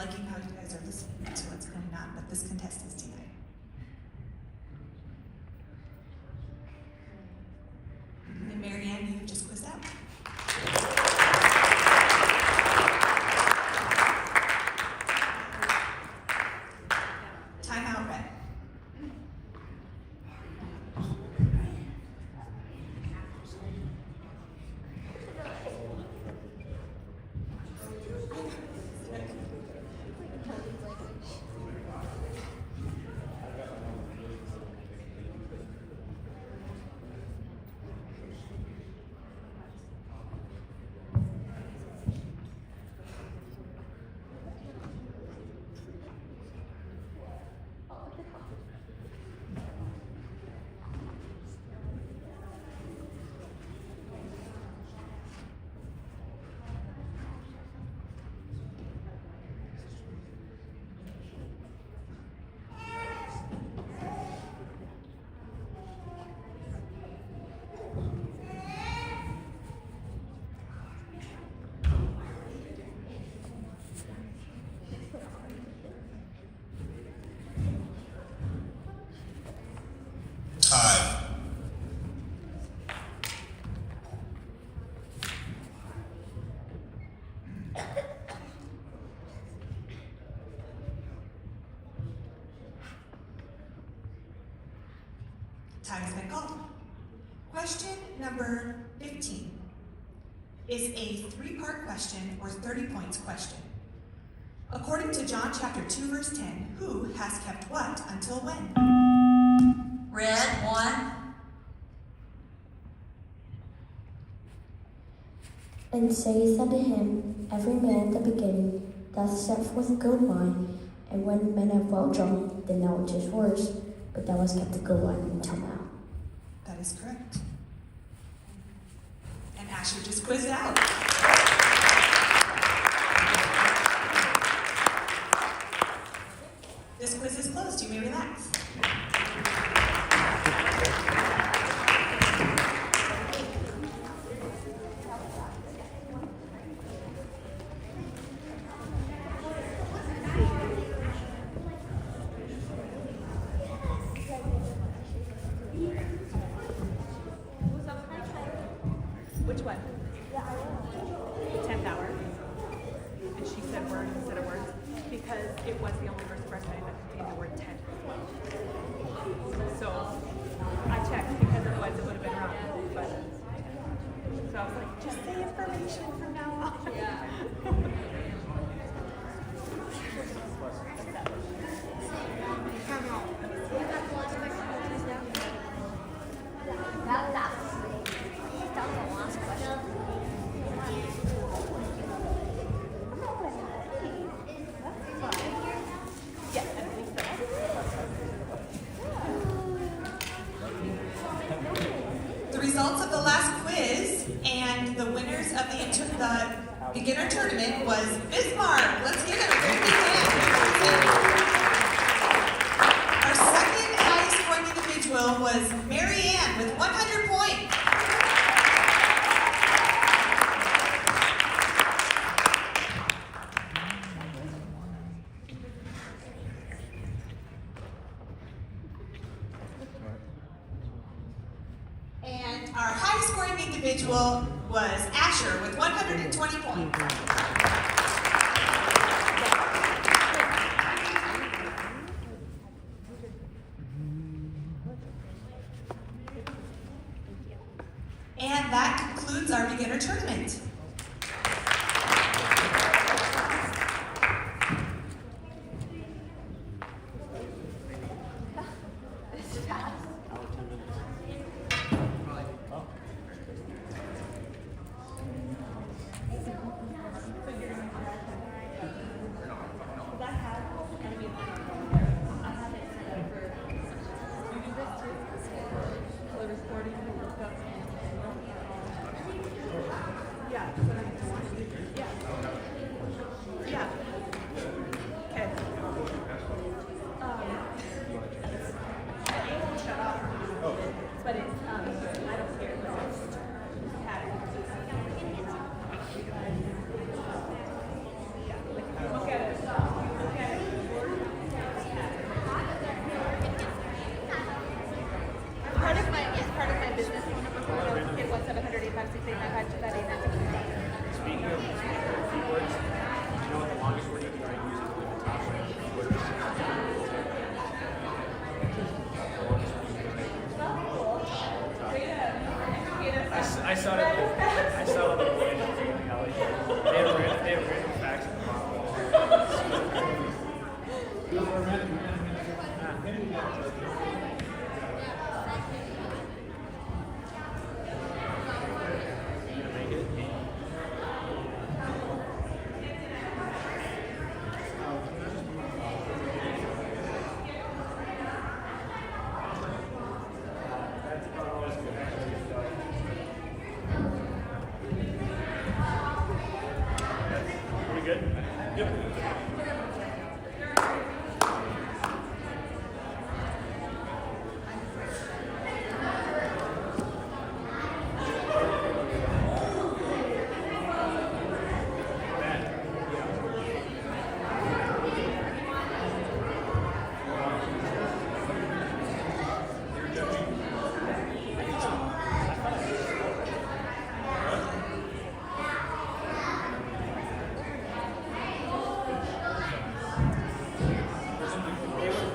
liking how you guys are listening to what's going on, but this contest is denied. And Marianne, you just quizzed out. Timeout red. Time. Time has been called. Question number 15 is a 3-part question or 30 points question. According to John chapter 2 verse 10, who has kept what until when? Red, 1. And saith unto him, Every man at the beginning doth set forth good wine, and when men have well drunk, then thou is worse, but thou hast kept the good wine until now. That is correct. And Asher just quizzed out. This quiz is closed. You may relax. Which one? 10th hour. And she said word instead of words because it was the only verse of our study that contained the word 10. So I checked because otherwise it would have been wrong. But so I was like, just say information from now on. The results of the last quiz and the winners of the beginner tournament was Bismarck. Let's give it a very big hand. Our second highest scoring individual was Marianne with 100 points. And our highest scoring individual was Asher with 120 points. And that concludes our beginner tournament. Pretty good? Yep.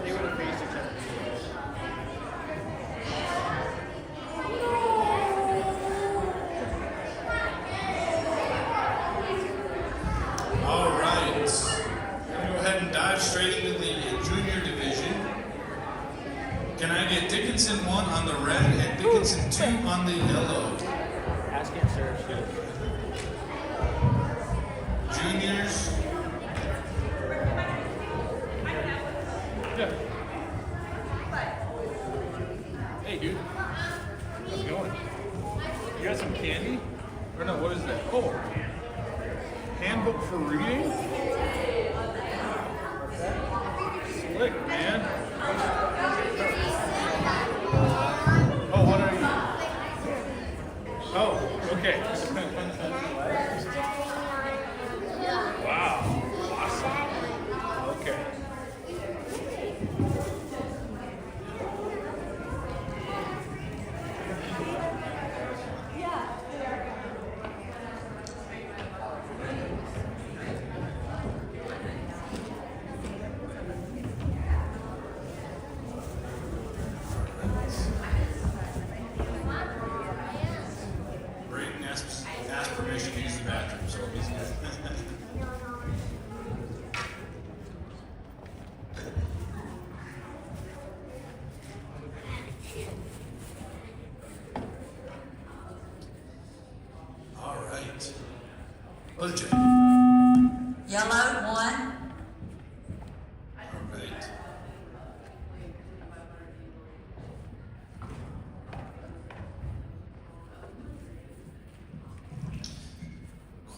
They would have faced each other. All right. We're going to go ahead and dive straight into the junior division. Can I get Dickinson 1 on the red and Dickinson 2 on the yellow? Ask him, sir. Juniors, Yeah. Hey, dude. How's it going? You got some candy? Or no, what is that? Oh. Handbook for reading? Slick, man. Oh, what are you? Oh, okay. Wow. Awesome. Okay. Brayden asked permission to use the bathroom, so he's good. All right. Other check. Yellow, 1. All right.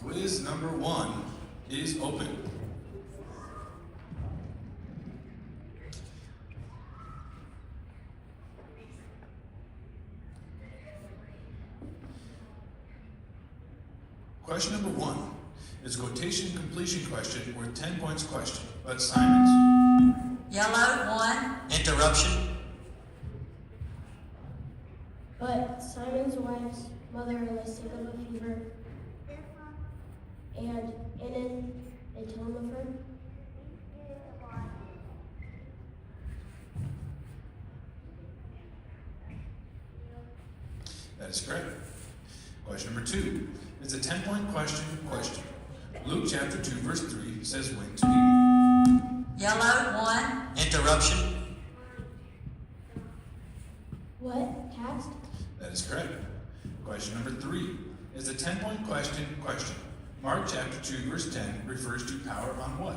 Quiz number 1 is open. Question number 1 is a quotation completion question worth 10 points question. But Simons. Yellow, 1. Interruption. But Simon's wife's mother was sick of a fever, and in they told him of her. That is correct. Question number 2 is a 10-point question. Luke chapter 2 verse 3 says when to be. Yellow, 1. Interruption. What? Text? That is correct. Question number 3 is a 10-point question. Mark chapter 2 verse 10 refers to power on what?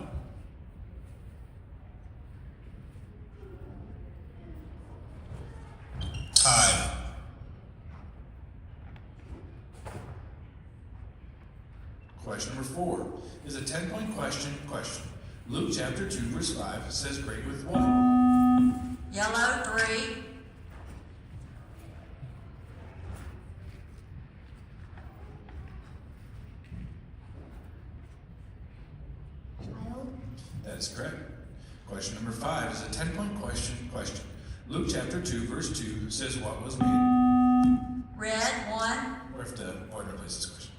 Time. Question number 4 is a 10-point question. Luke chapter 2 verse 5 says great with what? Yellow, 3. Child? That is correct. Question number 5 is a 10-point question. Luke chapter 2 verse 2 says what was made? Red, 1. Or if the order plays this question.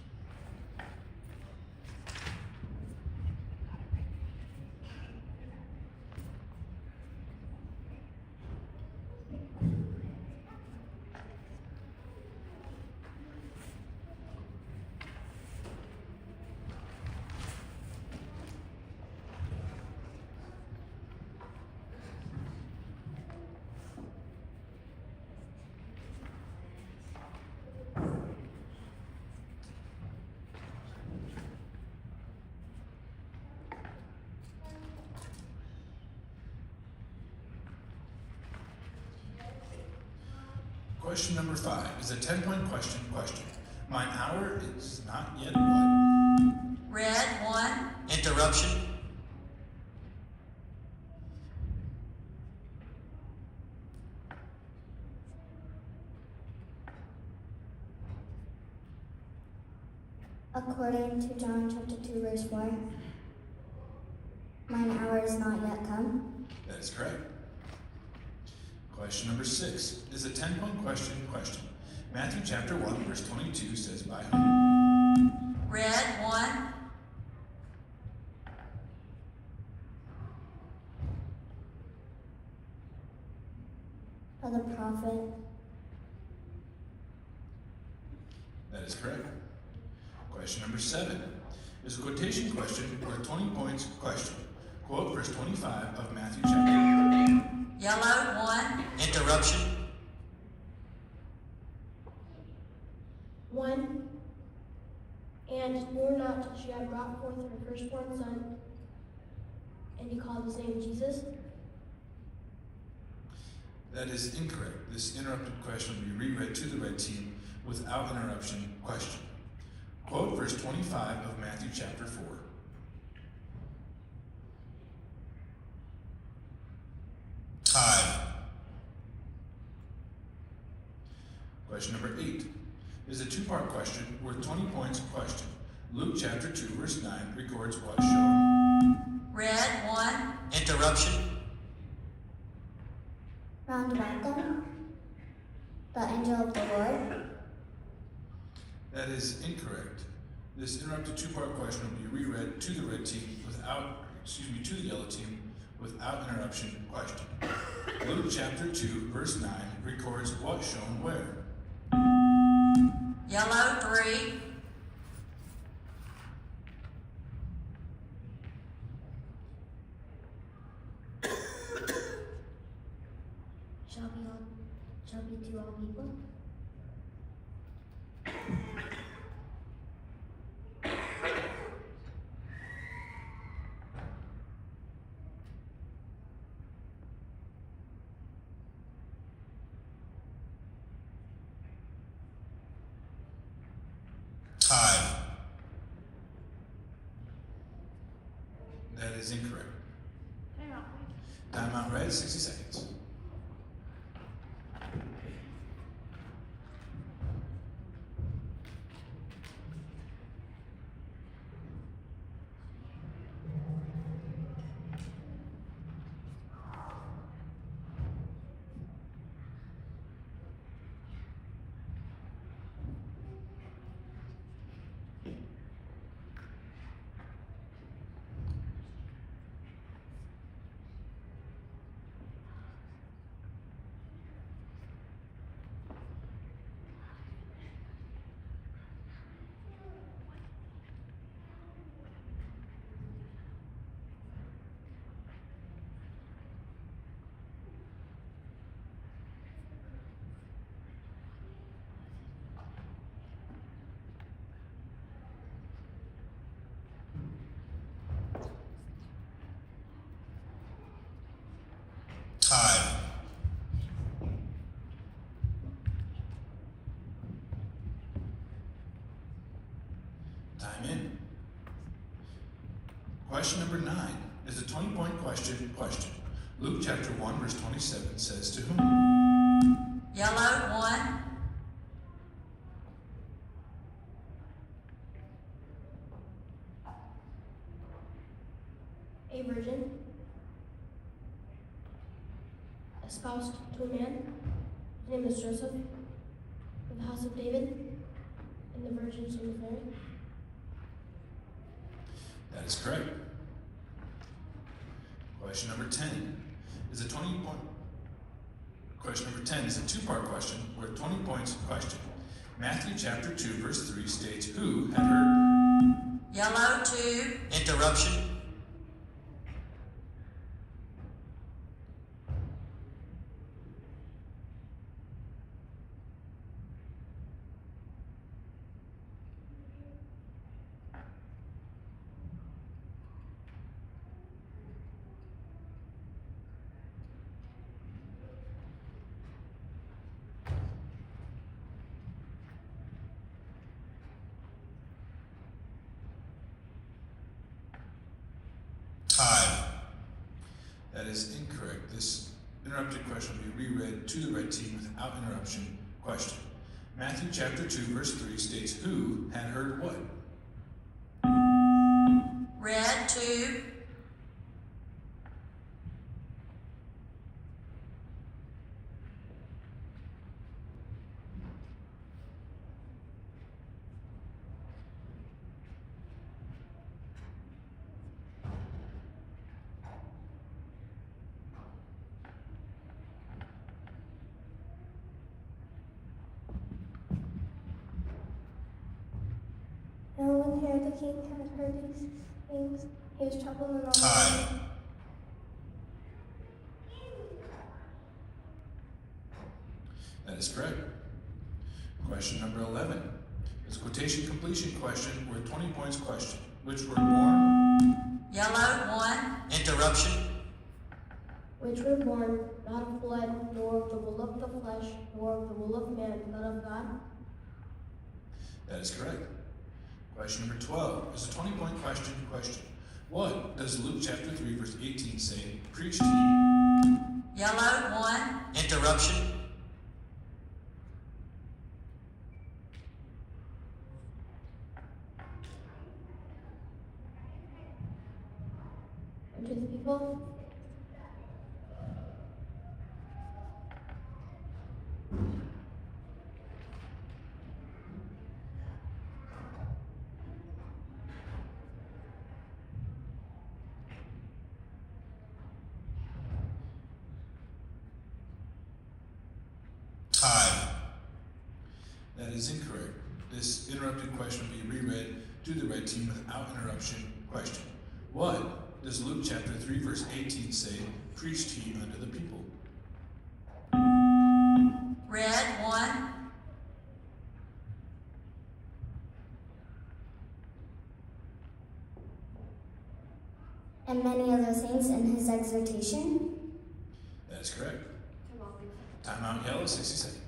Question number 5 is a 10-point question. Mine hour is not yet what? Red, 1. Interruption. According to John chapter 2, verse 4, mine hour is not yet come. That is correct. Question number 6 is a 10-point question. Matthew chapter 1, verse 22 says, by whom? Red, 1. By the prophet. That is correct. Question number 7 is a quotation question or a 20 points question. Quote verse 25 of Matthew chapter. Yellow, 1. Interruption. 1. And knew not till she had brought forth her firstborn son, and he called his name Jesus. That is incorrect. This interrupted question will be reread to the red team without interruption question. Quote verse 25 of Matthew chapter 4. Time. Question number 8 is a 2-part question worth 20 points question. Luke chapter 2 verse 9 records what shown. Red, 1. Interruption. Round about them, the angel of the Lord. That is incorrect. This interrupted 2-part question will be reread to the red team to the yellow team without interruption question. Luke chapter 2 verse 9 records what shown where. Yellow, 3. Shall be to all people. Time. That is incorrect. Timeout red, 60 seconds. Time. Time in. Question number 9 is a 20-point question. Luke chapter 1 verse 27 says to whom? Yellow, 1. A virgin, espoused to a man, his name is Joseph, of the house of David, and the virgin's name is Mary. That is correct. Question number 10 is a 20-point. Question number 10 is a 2-part question worth 20 points question. Matthew chapter 2 verse 3 states who had heard. Yellow, 2. Interruption. That is incorrect. This interrupted question will be reread to the red team without interruption. Question. Matthew chapter 2 verse 3 states who had heard what? Red 2. Now when Herod the king had heard these things, he was troubled in all Time. That is correct. Question number 11. It's a quotation completion question worth 20 points question. Which were born? Yellow 1. Interruption. which were born not of blood, nor of the will of the flesh, nor of the will of man, but of God. That is correct. Question number 12 is a 20-point question. What does Luke chapter 3 verse 18 say? Preached he. Yellow 1. Interruption. Unto the people. Time. That is incorrect. This interrupted question will be reread to the red team without interruption. Question. What does Luke chapter 3 verse 18 say? Preached he unto the people. Red 1. And many other things in his exhortation. That is correct. Time out yellow, 60 seconds.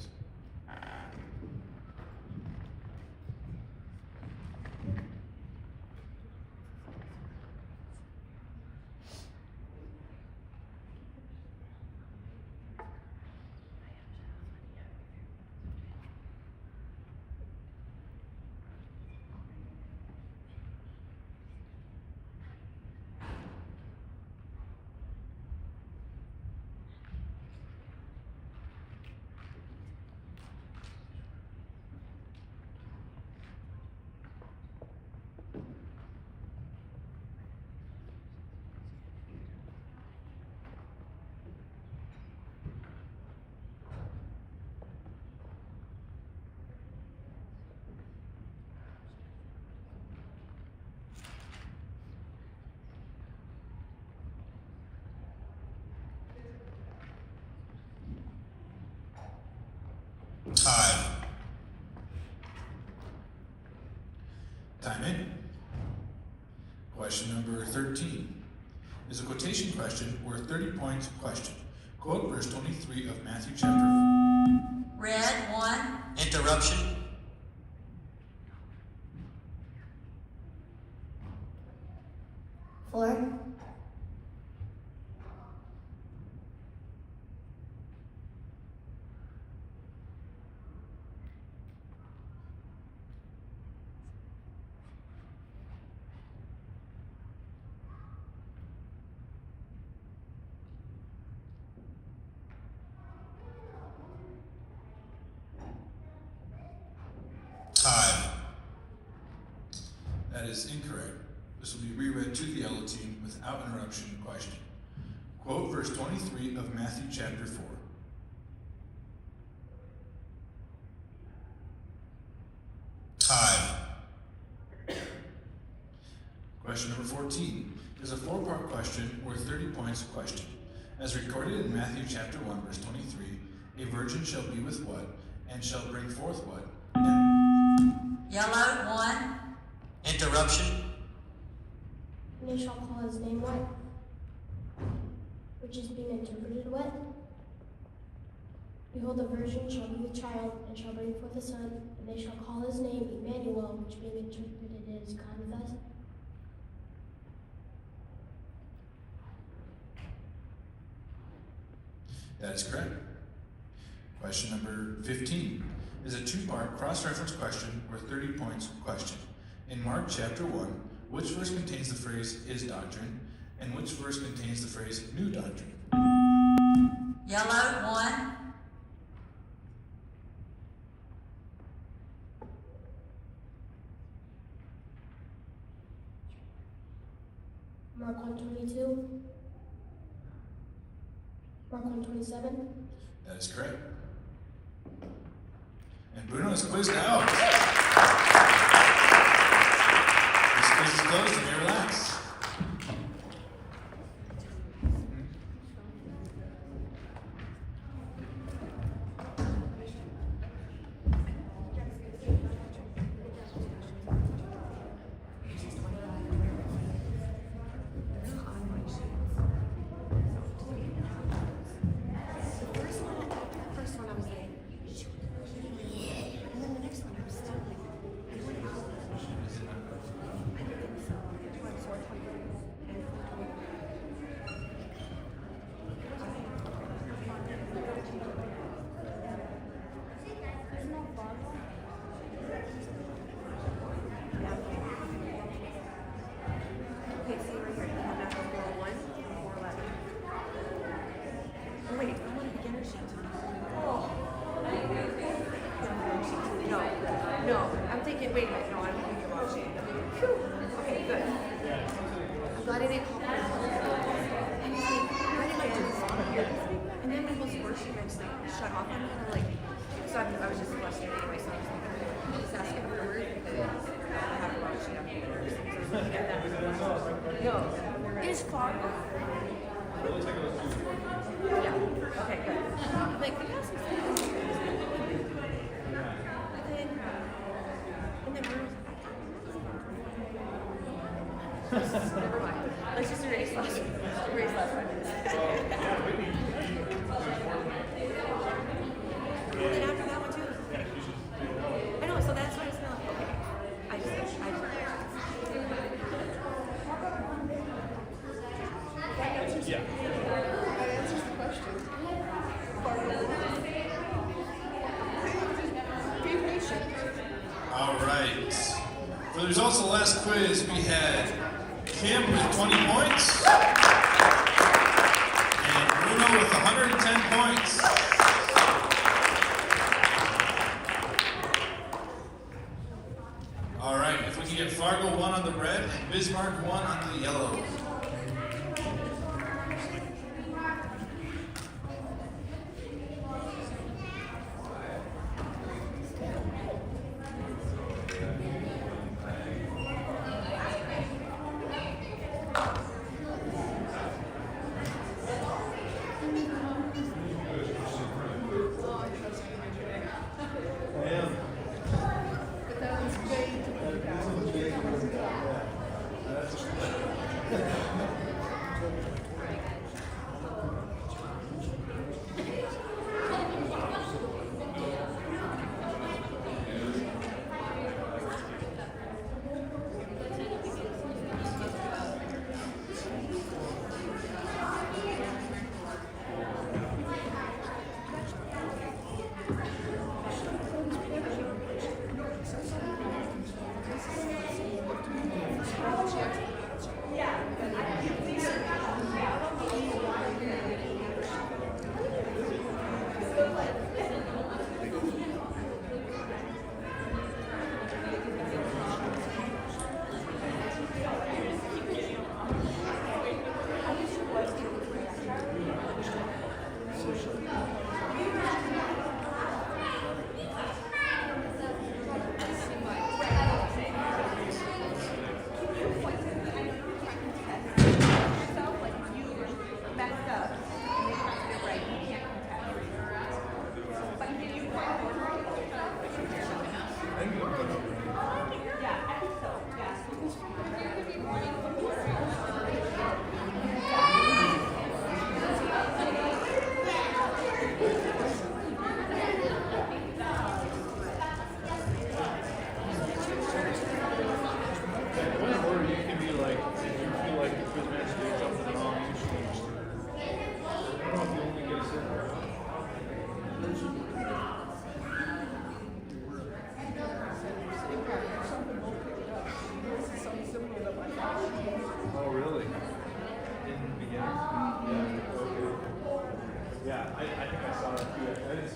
Time. Time in. Question number 13 is a quotation question worth 30 points. Question. Quote verse 23 of Matthew chapter. Red 1. Interruption. Four. Time. That is incorrect. This will be reread to the yellow team without interruption. Question. Quote verse 23 of Matthew chapter 4. Time. Question number 14 is a 4-part question worth 30 points. Question. As recorded in Matthew chapter 1 verse 23, a virgin shall be with what, and shall bring forth what? Yellow 1. Interruption. And they shall call his name what? Which is being interpreted what? Behold, the virgin shall be with child, and shall bring forth a son, and they shall call his name Emmanuel, which being interpreted is God with us. That is correct. Question number 15 is a two-part cross-reference question worth 30 points question. In Mark chapter 1, which verse contains the phrase is doctrine, and which verse contains the phrase new doctrine? Yellow, 1. Mark 1:22. Mark 1:27. That is correct. And Bruno is quizzed out. This quiz is closed, you may relax. Never mind. Let's just erase last 5 minutes. Well, then after that one too. I know, so that's why I was kind of like, okay. Yeah. That answers the question. Be patient. All right. For the results of the last quiz, we had Kim with 20 points and Bruno with 110 points. All right, if we can get Fargo 1 on the red and Bismarck 1 on the yellow.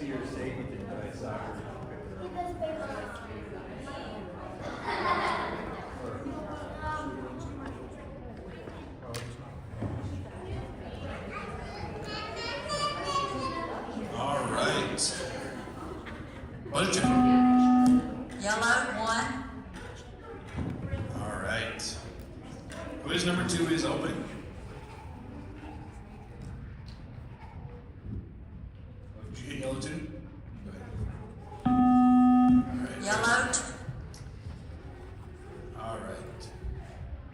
you're safe with your dice soccer. All right. Budget. Yellow, 1. All right. Quiz number 2 is open. Oh, did you get yellow too? Go ahead. All right. Yellow, All right.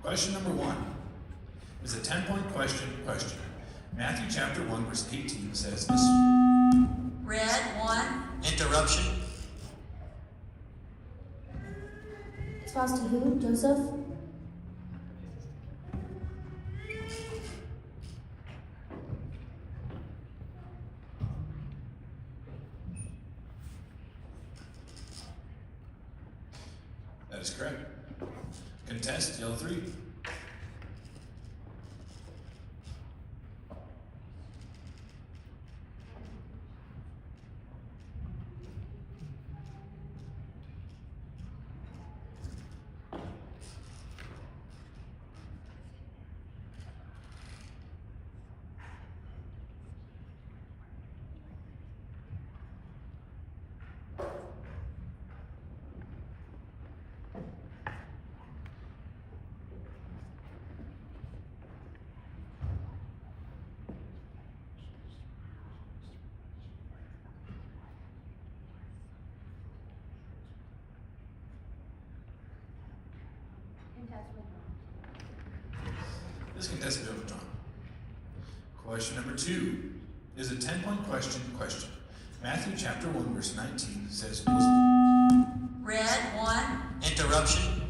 Question number 1 is a 10-point question. Matthew chapter 1 verse 18 says this. red, 1. Interruption. Spouse to who? Joseph? That is correct. Contest, yellow 3. This contest will be overdrawn. Question number 2 is a 10-point question. Matthew chapter 1 verse 19 says, Red, 1. Interruption.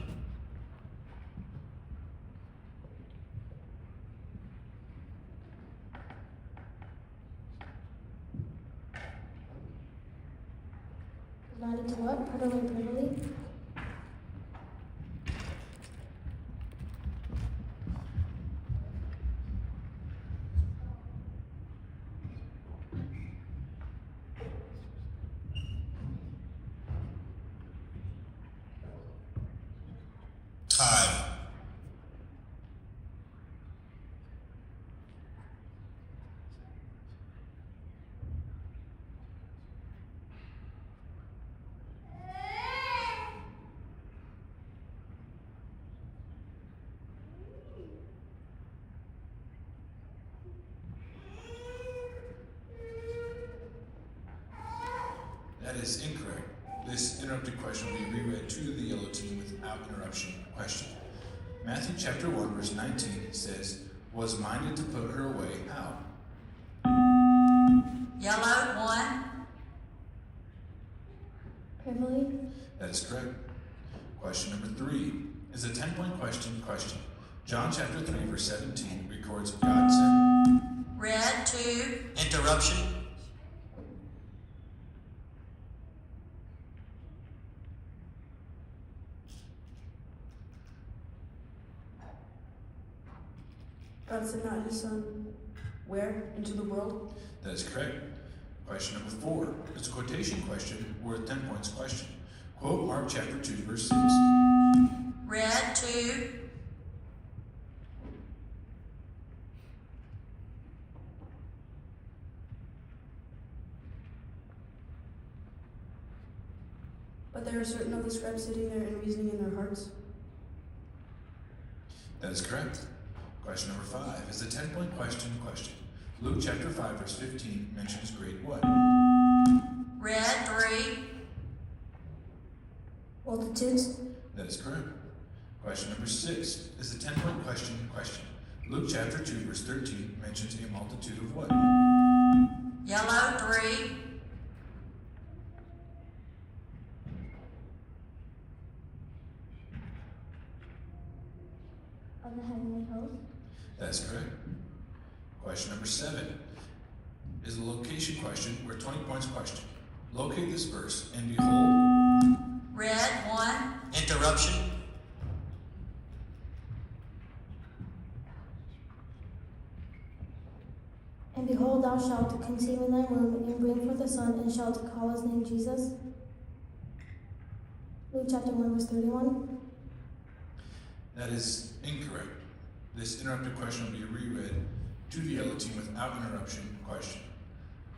Divided to what? Prettily. Time. That is incorrect. This interrupted question will be reread to the yellow team without interruption. Question. Matthew chapter 1 verse 19 says, was minded to put her away how? Yellow, 1. Privily. That is correct. Question number 3 is a 10-point question. John chapter 3 verse 17 records God sent. Red, 2. Interruption. God sent not his son where? Into the world? That is correct. Question number 4 is a quotation question worth 10 points question. Quote Mark chapter 2 verse 6. Red, 2. But there are certain of the scribes sitting there and reasoning in their hearts. That is correct. Question number 5 is a 10-point question. Luke chapter 5 verse 15 mentions great what? Red, 3. Multitudes. That is correct. Question number 6 is a 10-point question. Luke chapter 2 verse 13 mentions a multitude of what? Yellow, 3. Of the heavenly host. That is correct. Question number 7 is a location question worth 20 points question. Locate this verse and behold. Red, 1. Interruption. And behold, thou shalt conceive in thy womb, and bring forth a son, and shalt call his name Jesus. Luke chapter 1, verse 31. That is incorrect. This interrupted question will be reread to the yellow team without interruption. Question.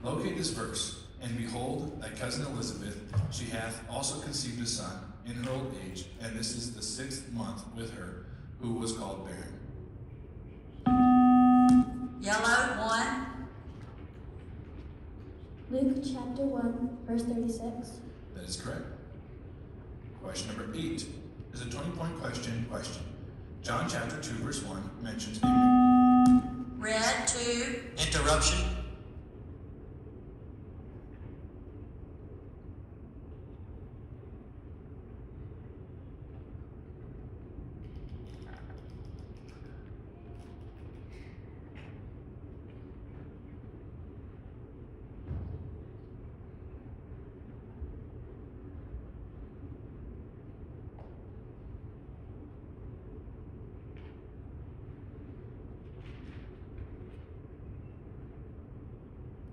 Locate this verse. And behold, thy cousin Elizabeth, she hath also conceived a son in her old age, and this is the 6th month with her, who was called barren. Yellow, 1. Luke chapter 1, verse 36. That is correct. Question number 8 is a 20-point question. Question. John chapter 2, verse 1 mentions Red, 2. Interruption.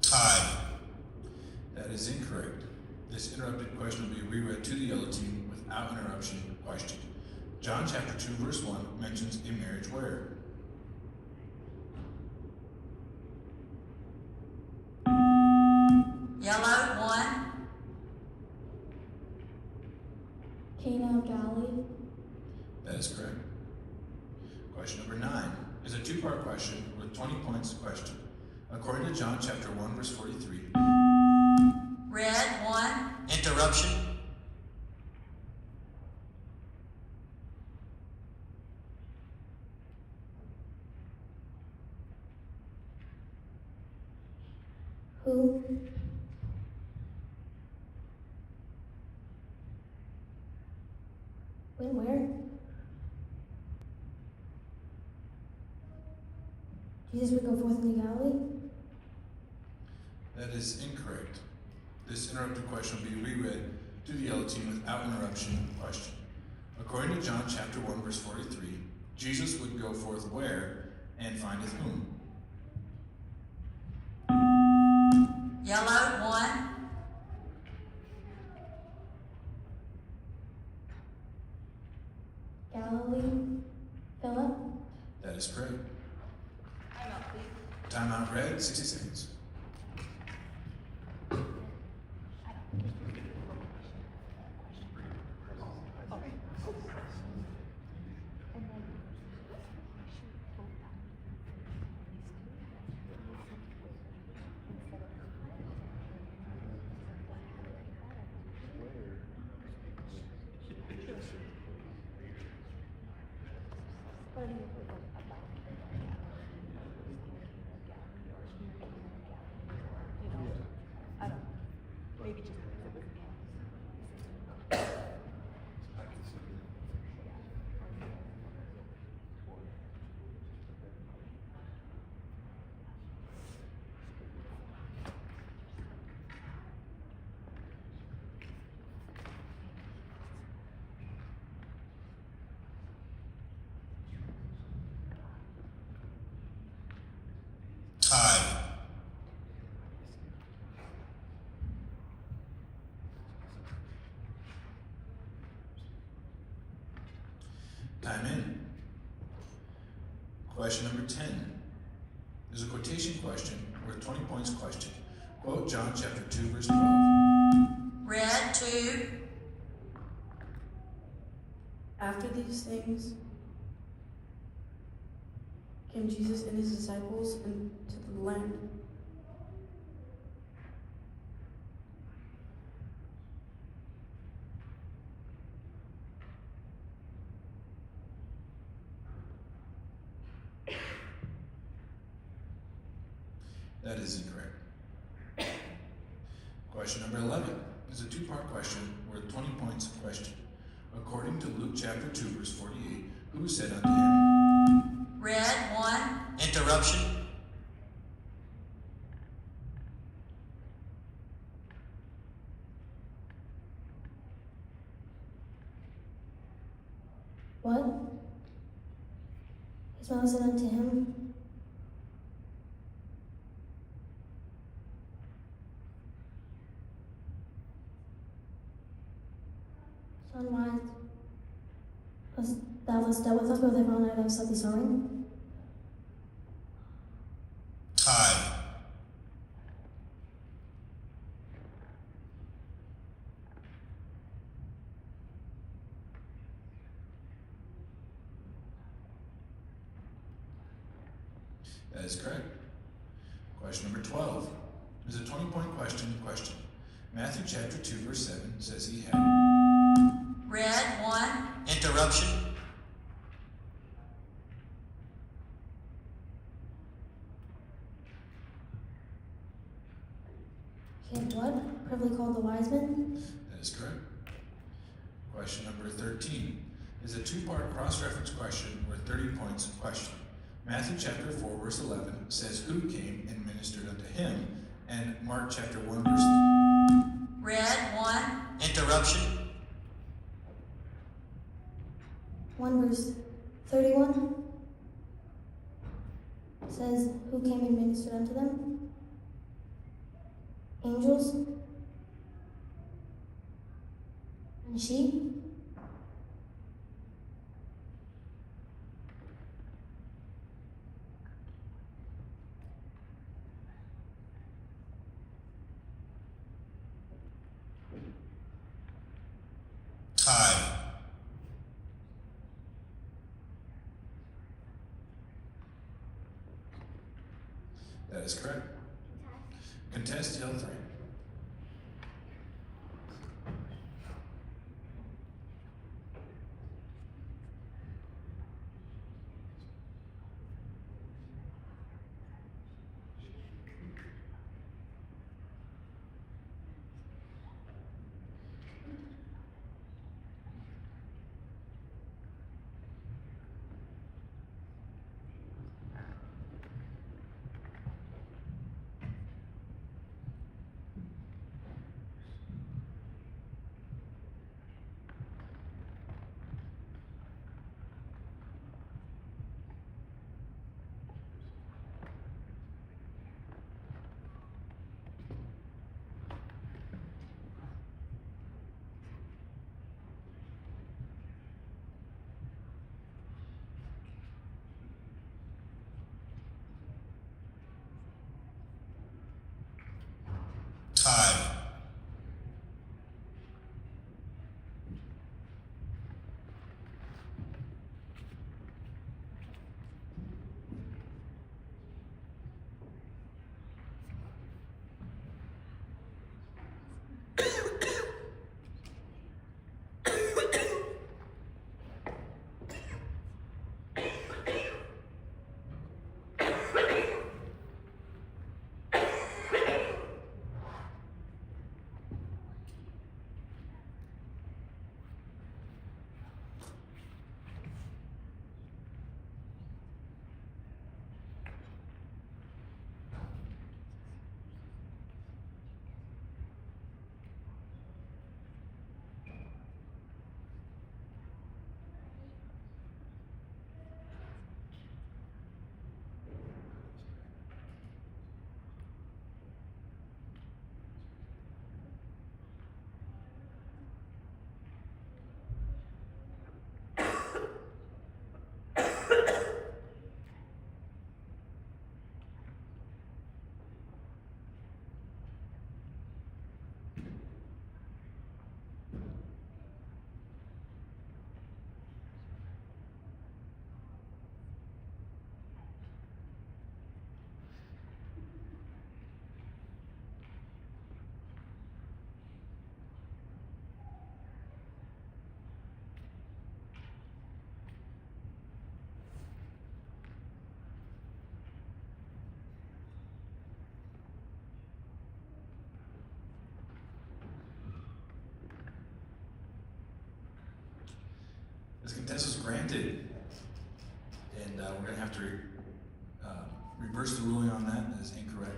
Tie. That is incorrect. This interrupted question will be reread to the yellow team without interruption. Question. John chapter 2, verse 1 mentions a marriage where? Yellow, 1. Cana of Galilee. That is correct. Question number 9 is a 2-part question with 20 points. Question. According to John chapter 1, verse 43. Red, 1. Interruption. Who? When, where? Jesus would go forth into Galilee? That is incorrect. This interrupted question will be reread to the yellow team without interruption. Question. According to John chapter 1, verse 43, Jesus would go forth where and findeth whom? Yellow, 1. Galilee? Philip? That is correct. Timeout red, 60 seconds. Tie. Time in. Question number 10 is a quotation question worth 20 points. Question. Quote John chapter 2, verse 12. Red, 2. After these things came Jesus and his disciples into the land. That is incorrect. Question number 11 is a 2-part question worth 20 points. Question. According to Luke chapter 2, verse 48, who said unto him? Red, 1. Interruption. What? His mother said unto him, Sunrise. Thou wast dealt with us both upon night of Sunday sowing. Tithe. That is correct. Question number 12 is a 20-point question. Matthew chapter 2, verse 7 says he had. Red, 1. Interruption. He had what? Privily called the wise men? That is correct. Question number 13 is a two-part cross-reference question worth 30 points of question. Matthew chapter 4, verse 11 says who came and ministered unto him, and Mark chapter 1, verse. Red, 1. Interruption. 1 verse 31 says, who came and ministered unto them? Angels and sheep. Tithe. That is correct. Contest yell 3. Tithe. This contest was granted, and we're going to have to reverse the ruling on that. That is incorrect.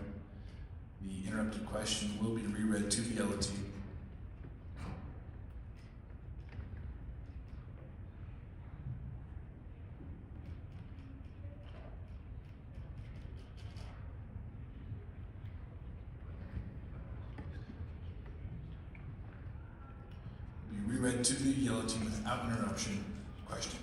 The interrupted question will be reread to the yellow team. Be reread to the yellow team without interruption. Question.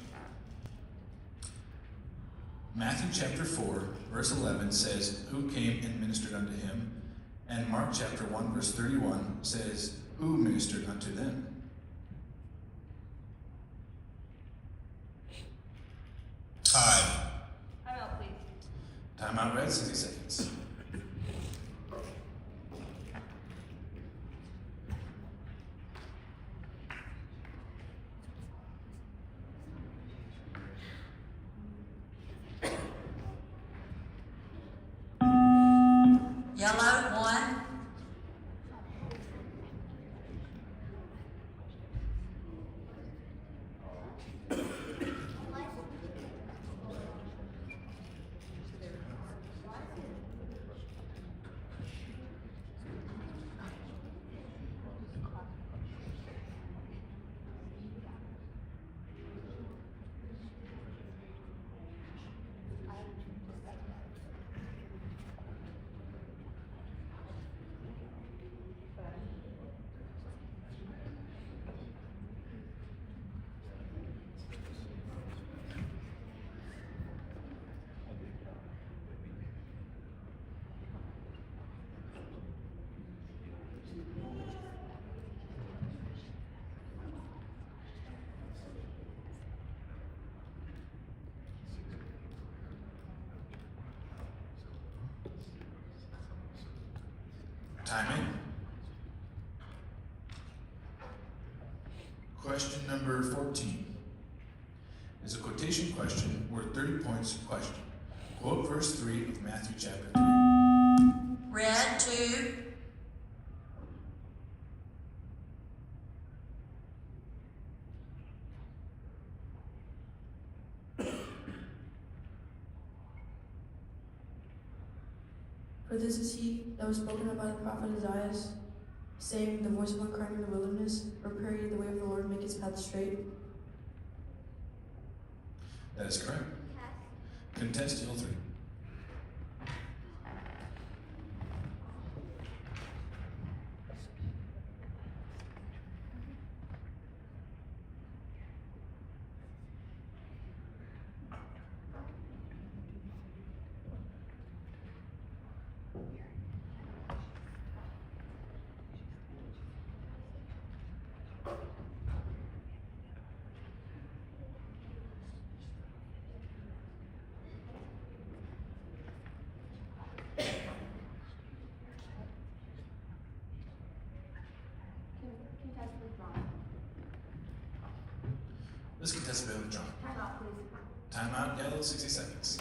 Matthew chapter 4, verse 11 says, "Who came and ministered unto him?" And Mark chapter 1, verse 31 says, "Who ministered unto them?" Time. Time out, please. Time out, red, 60 seconds. Yellow, 1. Time in. Question number 14 is a quotation question worth 30 points. Question. Quote verse 3 of Matthew chapter 3. Red, 2. For this is he that was spoken of by the prophet Isaiah, saying, "The voice of one crying in the wilderness, prepare ye the way of the Lord, make his path straight." That is correct. Contest yellow 3. This contest will be withdrawn. Time out, please. Time out, yellow, 60 seconds.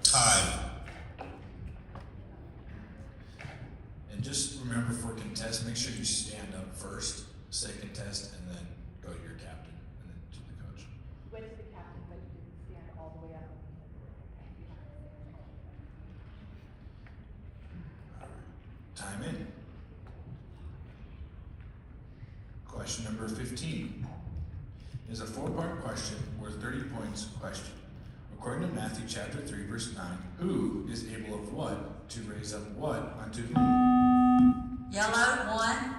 Time. And just remember for contest, make sure you stand up first, say contest, and then go to your captain, and then to the coach. Went to the captain, but you didn't stand all the way up. Time in. Question number 15 is a 4-part question worth 30 points. Question. According to Matthew chapter 3, verse 9, who is able of what to raise up what unto whom? Yellow, 1.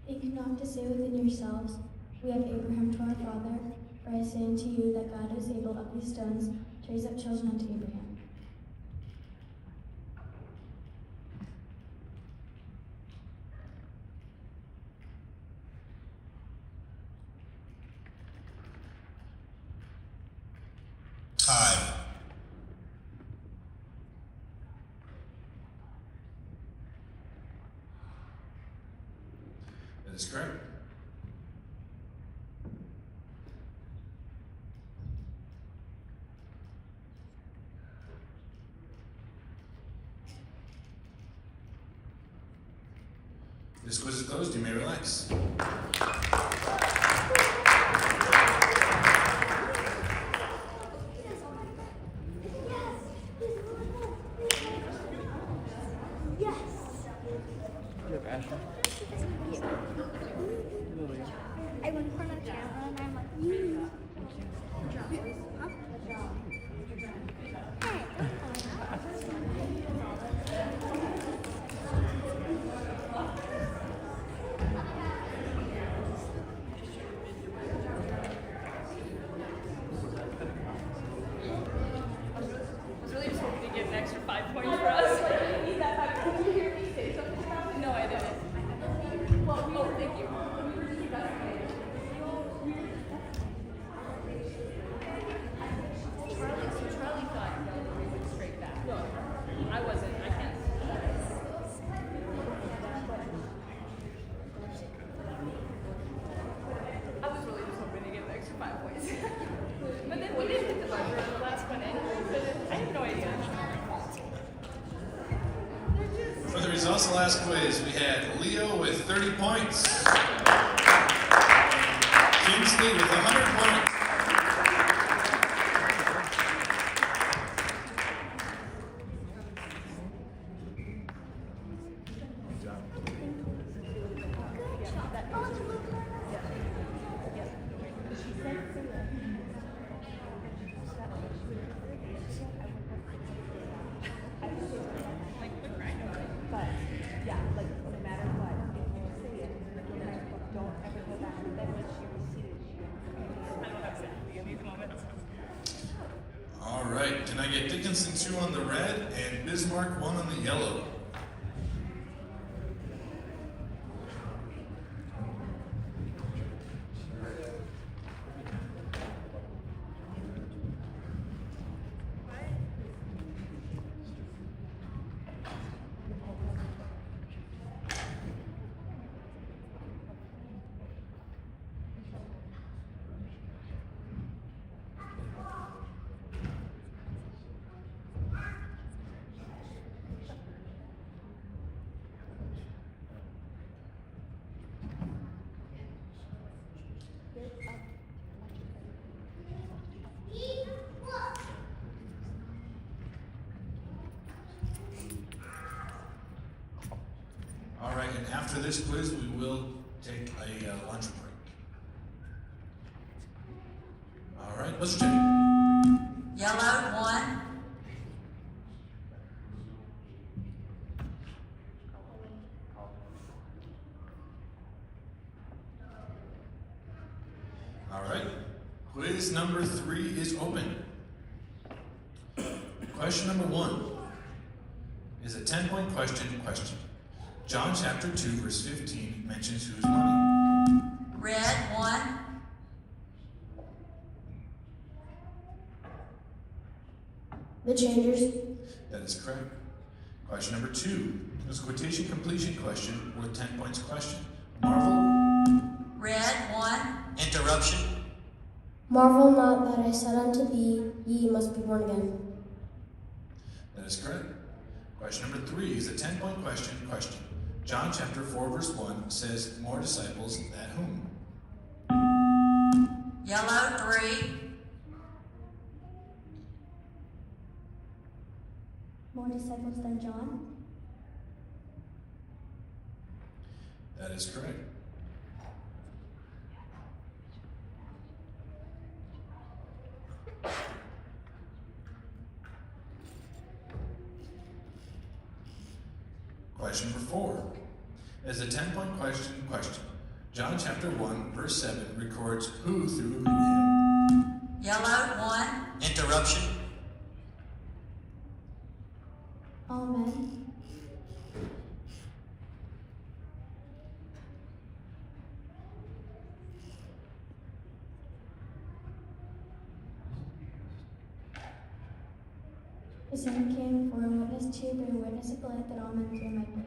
Think not to say within yourselves, we have Abraham to our father, for I say unto you that God is able of these stones to raise up children unto Abraham. That is correct. This quiz is closed. You may relax. Look, Asher. Lily. I went for the camera and I'm like, I was really just hoping to get an extra 5 points for us. Need that 5 points. Did you hear me say something about it? No, I didn't. Well, oh, thank you. Charlie thought we went straight back. No, I wasn't. I can't. I was really just hoping to get an extra 5 points. But then we didn't hit the buzzer on the last one anyway, so I have no idea. For the results of the last quiz, we had Leo with 30 points. Kingsley with 100 points. But yeah, like no matter what, if you say it, like in my book, don't ever go back. Then when she receives, I don't have sympathy in these moments. All right. Can I get Dickinson 2 on the red and Bismarck 1 on the yellow? All right, and after this quiz, we will take a lunch break. All right, Mr. Jenny. Yellow, 1. All right, quiz number 3 is open. Question number 1 is a 10-point question. John chapter 2, verse 15 mentions whose money? Red, 1. the changers. That is correct. Question number 2 is a quotation completion question worth 10 points question. Marvel? Red, 1. Interruption. Marvel not that I said unto thee, ye must be born again. That is correct. Question number 3 is a 10-point question. John chapter 4, verse 1 says, more disciples than whom? Yellow, 3. More disciples than John? That is correct. Question number 4 is a 10-point question. John chapter 1, verse 7 records who through him? Yellow, 1. Interruption. All men? The Son came for a witness to bear witness of life that all men through might live.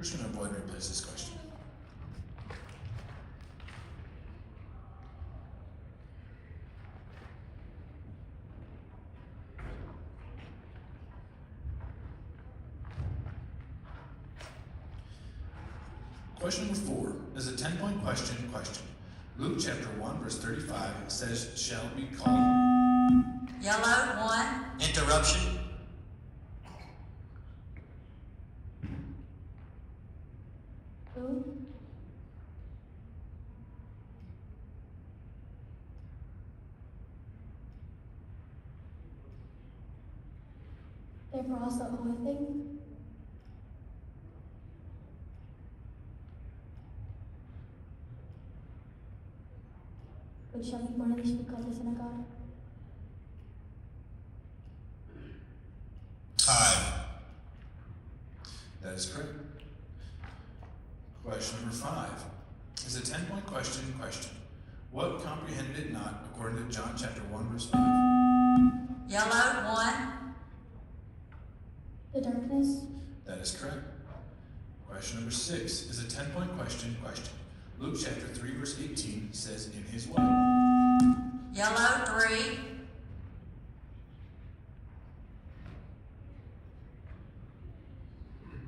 We're just going to avoid and replace this question. Question number 4 is a 10-point question. Luke chapter 1 verse 35 says, shall be called. Yellow, 1. Interruption. Who? Therefore also who I think? Which shall be born and they shall be called the Son of God? Time. That is correct. Question number 5 is a 10-point question. What comprehended it not, according to John chapter 1 verse 5? Yellow, 1. The darkness? That is correct. Question number 6 is a 10-point question. Luke chapter 3 verse 18 says, in his way. Yellow, 3.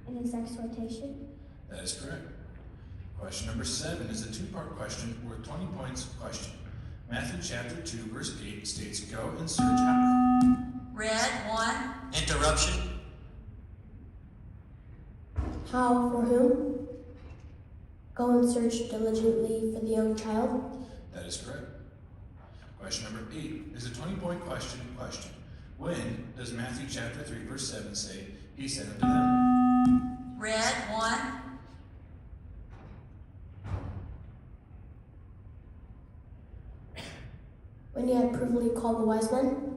In his exhortation? That is correct. Question number 7 is a 2-part question worth 20 points. Matthew chapter 2 verse 8 states, go and search out. Red, 1. Interruption. How? For whom? Go and search diligently for the young child? That is correct. Question number 8 is a 20-point question. When does Matthew chapter 3 verse 7 say, he said unto them? Red, 1. When he had privily called the wise men?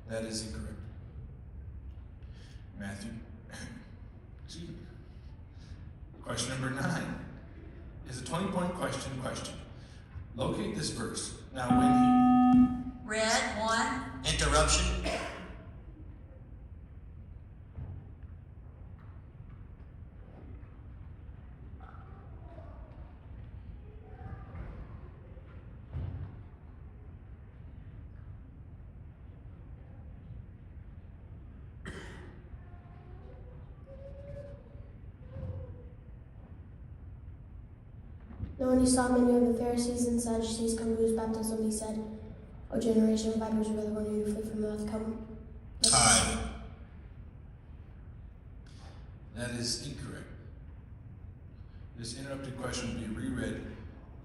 That is incorrect. Matthew, excuse me. Question number 9 is a 20-point question. Locate this verse. Now when Red, 1. Interruption. Now when he saw many of the Pharisees and Sadducees come to his baptism, he said, O generation of vipers, whether one of you flee from the wrath to come? Time. That is incorrect. This interrupted question will be reread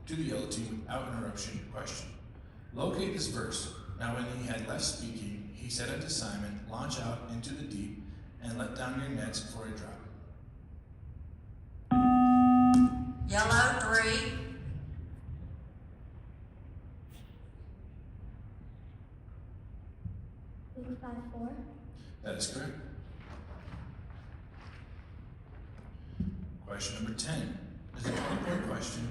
to the yellow team without interruption. Question. Locate this verse. Now when he had left speaking, he said unto Simon, launch out into the deep and let down your nets for a draught. Yellow, 3. Luke 5:4. That is correct. Question number 10 is a 20-point question.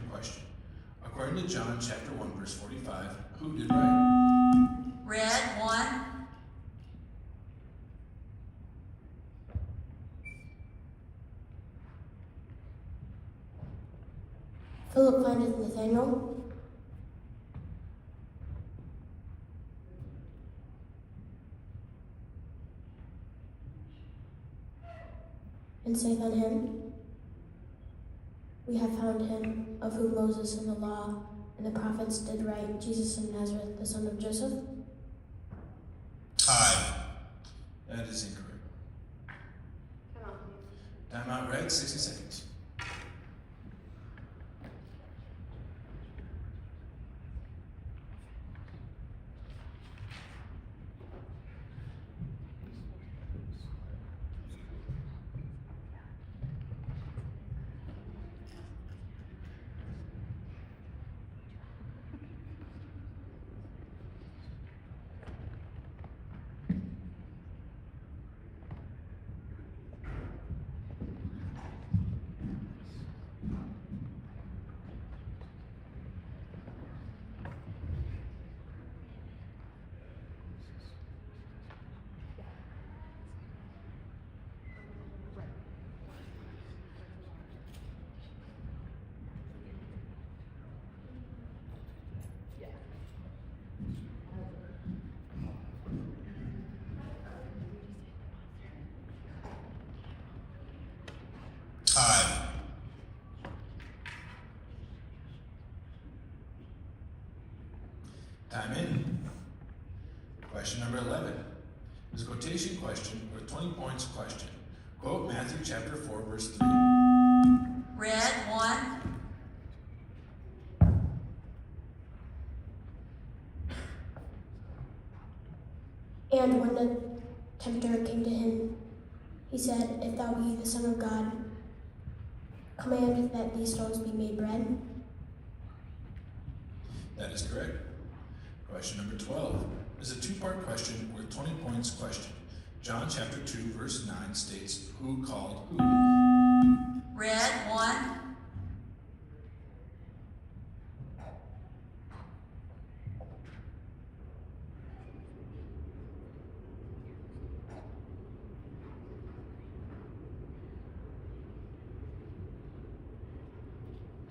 According to John chapter 1 verse 45, who did right? Red, 1. Philip findeth Nathanael. And saith unto him, we have found him of whom Moses and the law and the prophets did write, Jesus of Nazareth, the son of Joseph. Time. That is incorrect. Time out red, 60 seconds. Time. Time in. Question number 11 is a quotation question or 20 points question. Quote Matthew chapter 4, verse 3. Red 1. And when the tempter came to him, he said, If thou be the Son of God, command that these stones be made bread. That is correct. Question number 12 is a two-part question worth 20 points question. John chapter 2, verse 9 states, Who called who? Red 1.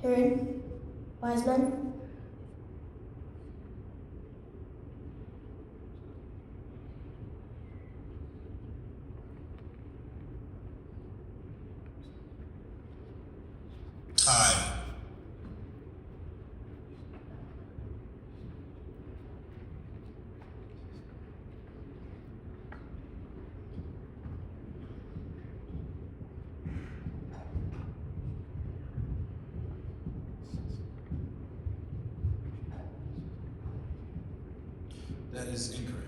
Herod, wise men. Time. That is incorrect.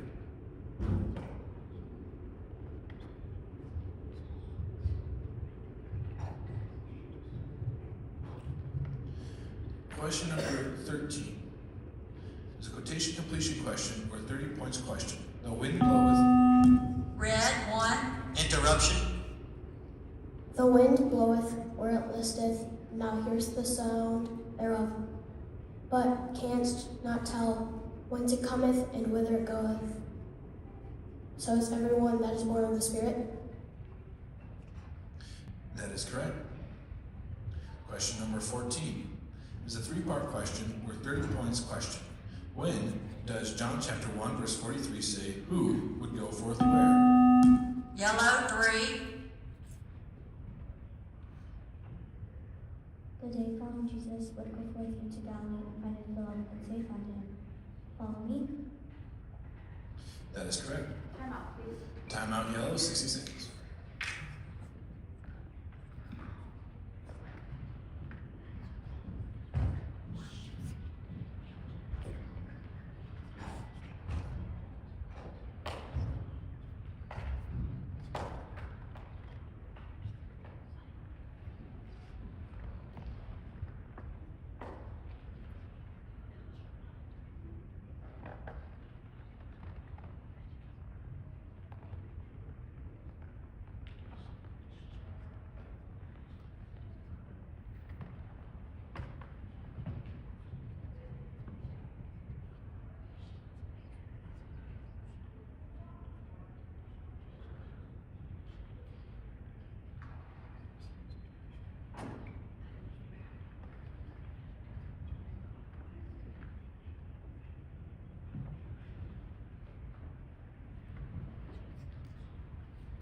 Question number 13 is a quotation completion question or 30 points question. The wind bloweth. Red 1. Interruption. The wind bloweth where it listeth, now hearest the sound thereof, but canst not tell whence it cometh and whither it goeth. So is everyone that is born of the Spirit. That is correct. Question number 14 is a three-part question worth 30 points question. When does John chapter 1 verse 43 say, Who would go forth where? Yellow 3. The day following Jesus would go forth into Galilee and find Philip and say unto him, Follow me. That is correct. Time out, please. Time out yellow, 60 seconds.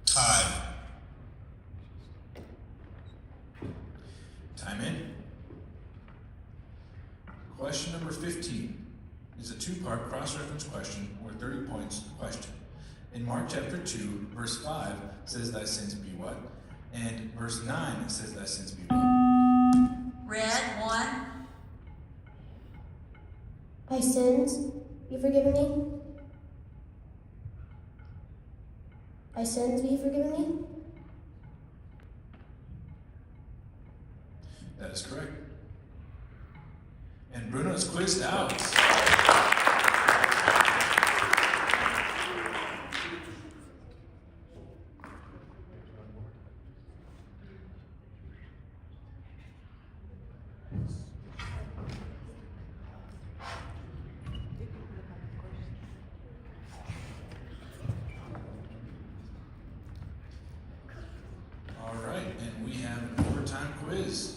Time. Time in. Question number 15 is a two-part cross-reference question or 30 points question. In Mark chapter 2, verse 5 says thy sins be what? And verse 9 says thy sins be what? Red 1. Thy sins be forgiven thee. Thy sins be forgiven thee. That is correct. And Bruno is quizzed out. All right, and we have an overtime quiz.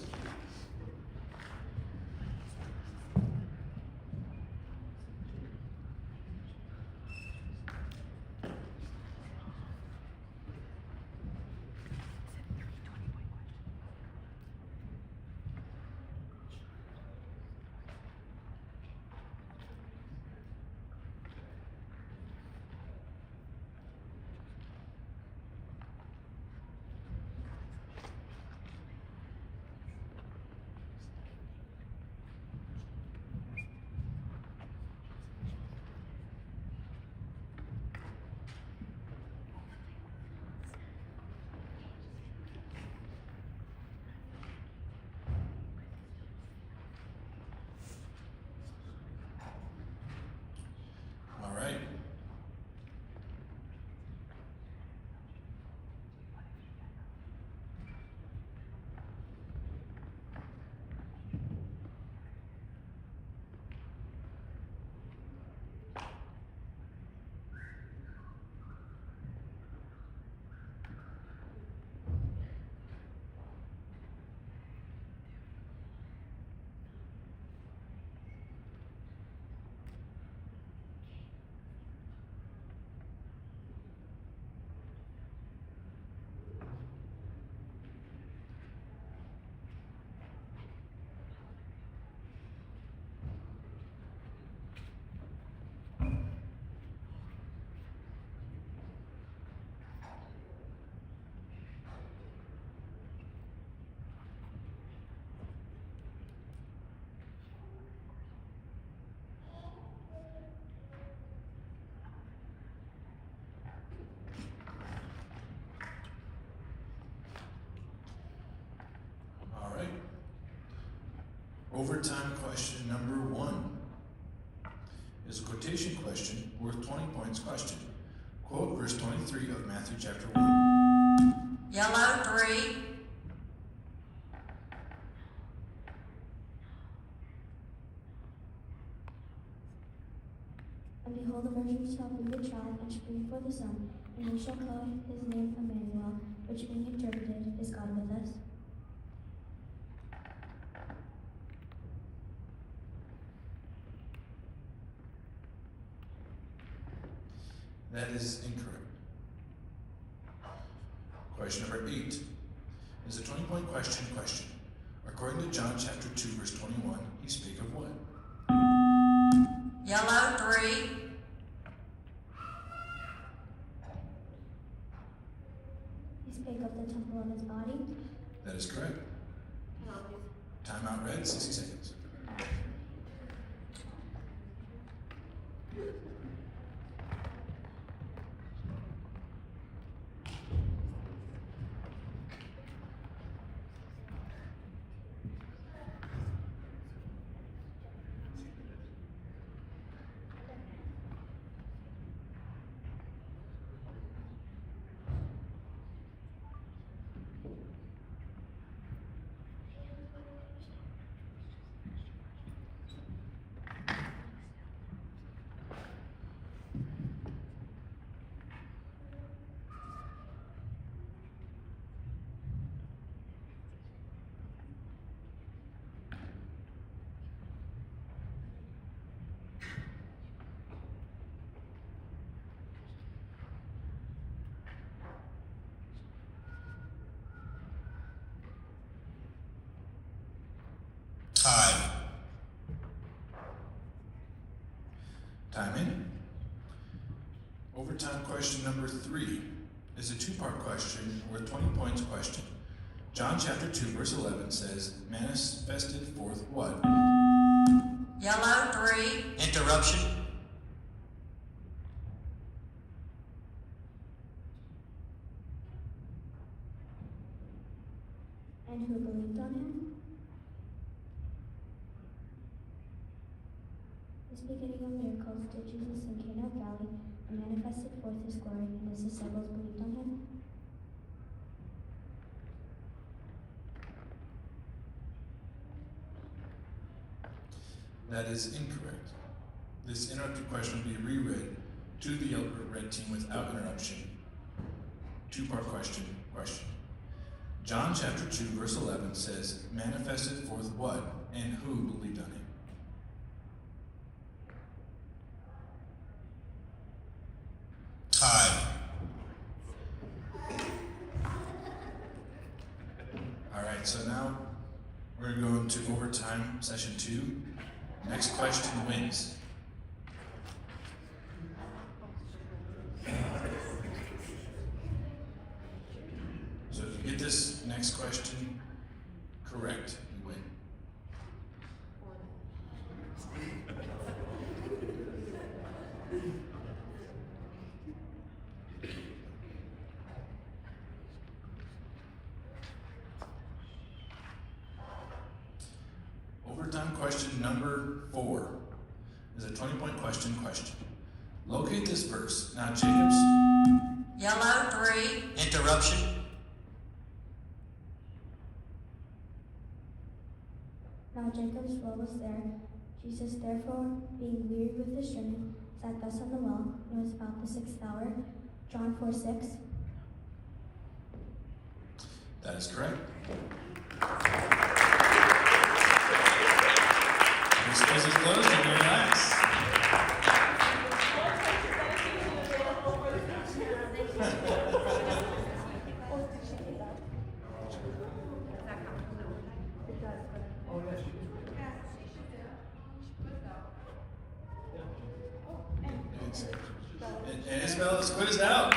overtime question number 1 is a quotation question worth 20 points question. Quote verse 23 of Matthew chapter 1. Yellow 3. And behold, the virgin shall be with child, and shall bring forth a son, and he shall call his name Emmanuel, which being interpreted is God with us. That is incorrect. Question number 8 is a 20-point question. According to John chapter 2, verse 21, he spake of what? Yellow 3. He spake of the temple of his body. That is correct. Timeout red, 60 seconds. Time in. Overtime question number 3 is a 2-part question worth 20 points question. John chapter 2 verse 11 says, manifested forth what? Yellow 3. Interruption. And who believed on him? This beginning of miracles did Jesus in Cana of Galilee, and manifested forth his glory, and his disciples believed on him. That is incorrect. This interrupted question will be reread to the yellow red team without interruption. 2-part question. John chapter 2 verse 11 says, manifested forth what and who believed on him? Alright, so now we're going to overtime session 2. Next question wins. So if you get this next question correct, you win. Overtime question number 4 is a 20-point question. Locate this verse. Now Jacob's. Yellow 3. Interruption. Now Jacob's well was there. Jesus therefore, being weary with his journey, sat thus on the well, and it was about the 6th hour. John 4:6. That is correct. This quiz is closed and very nice. And Isabel is quizzed out.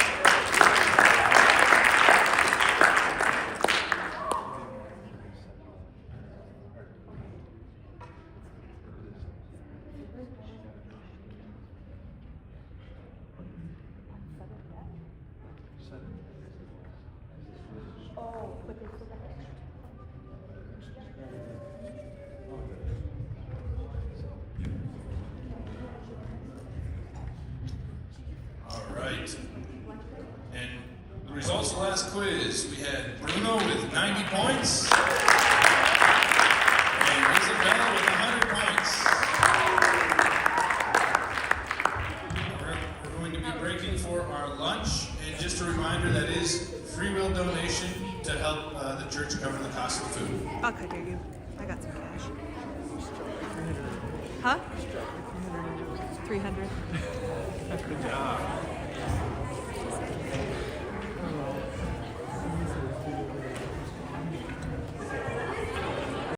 Oh, but they still got extra. last quiz. We had Bruno with 90 points and Isabella with 100 points. We're going to be breaking for our lunch, and just a reminder that is free will donation to help the church cover the cost of food. I'll cut you. I got some cash. Huh? 300. Good job.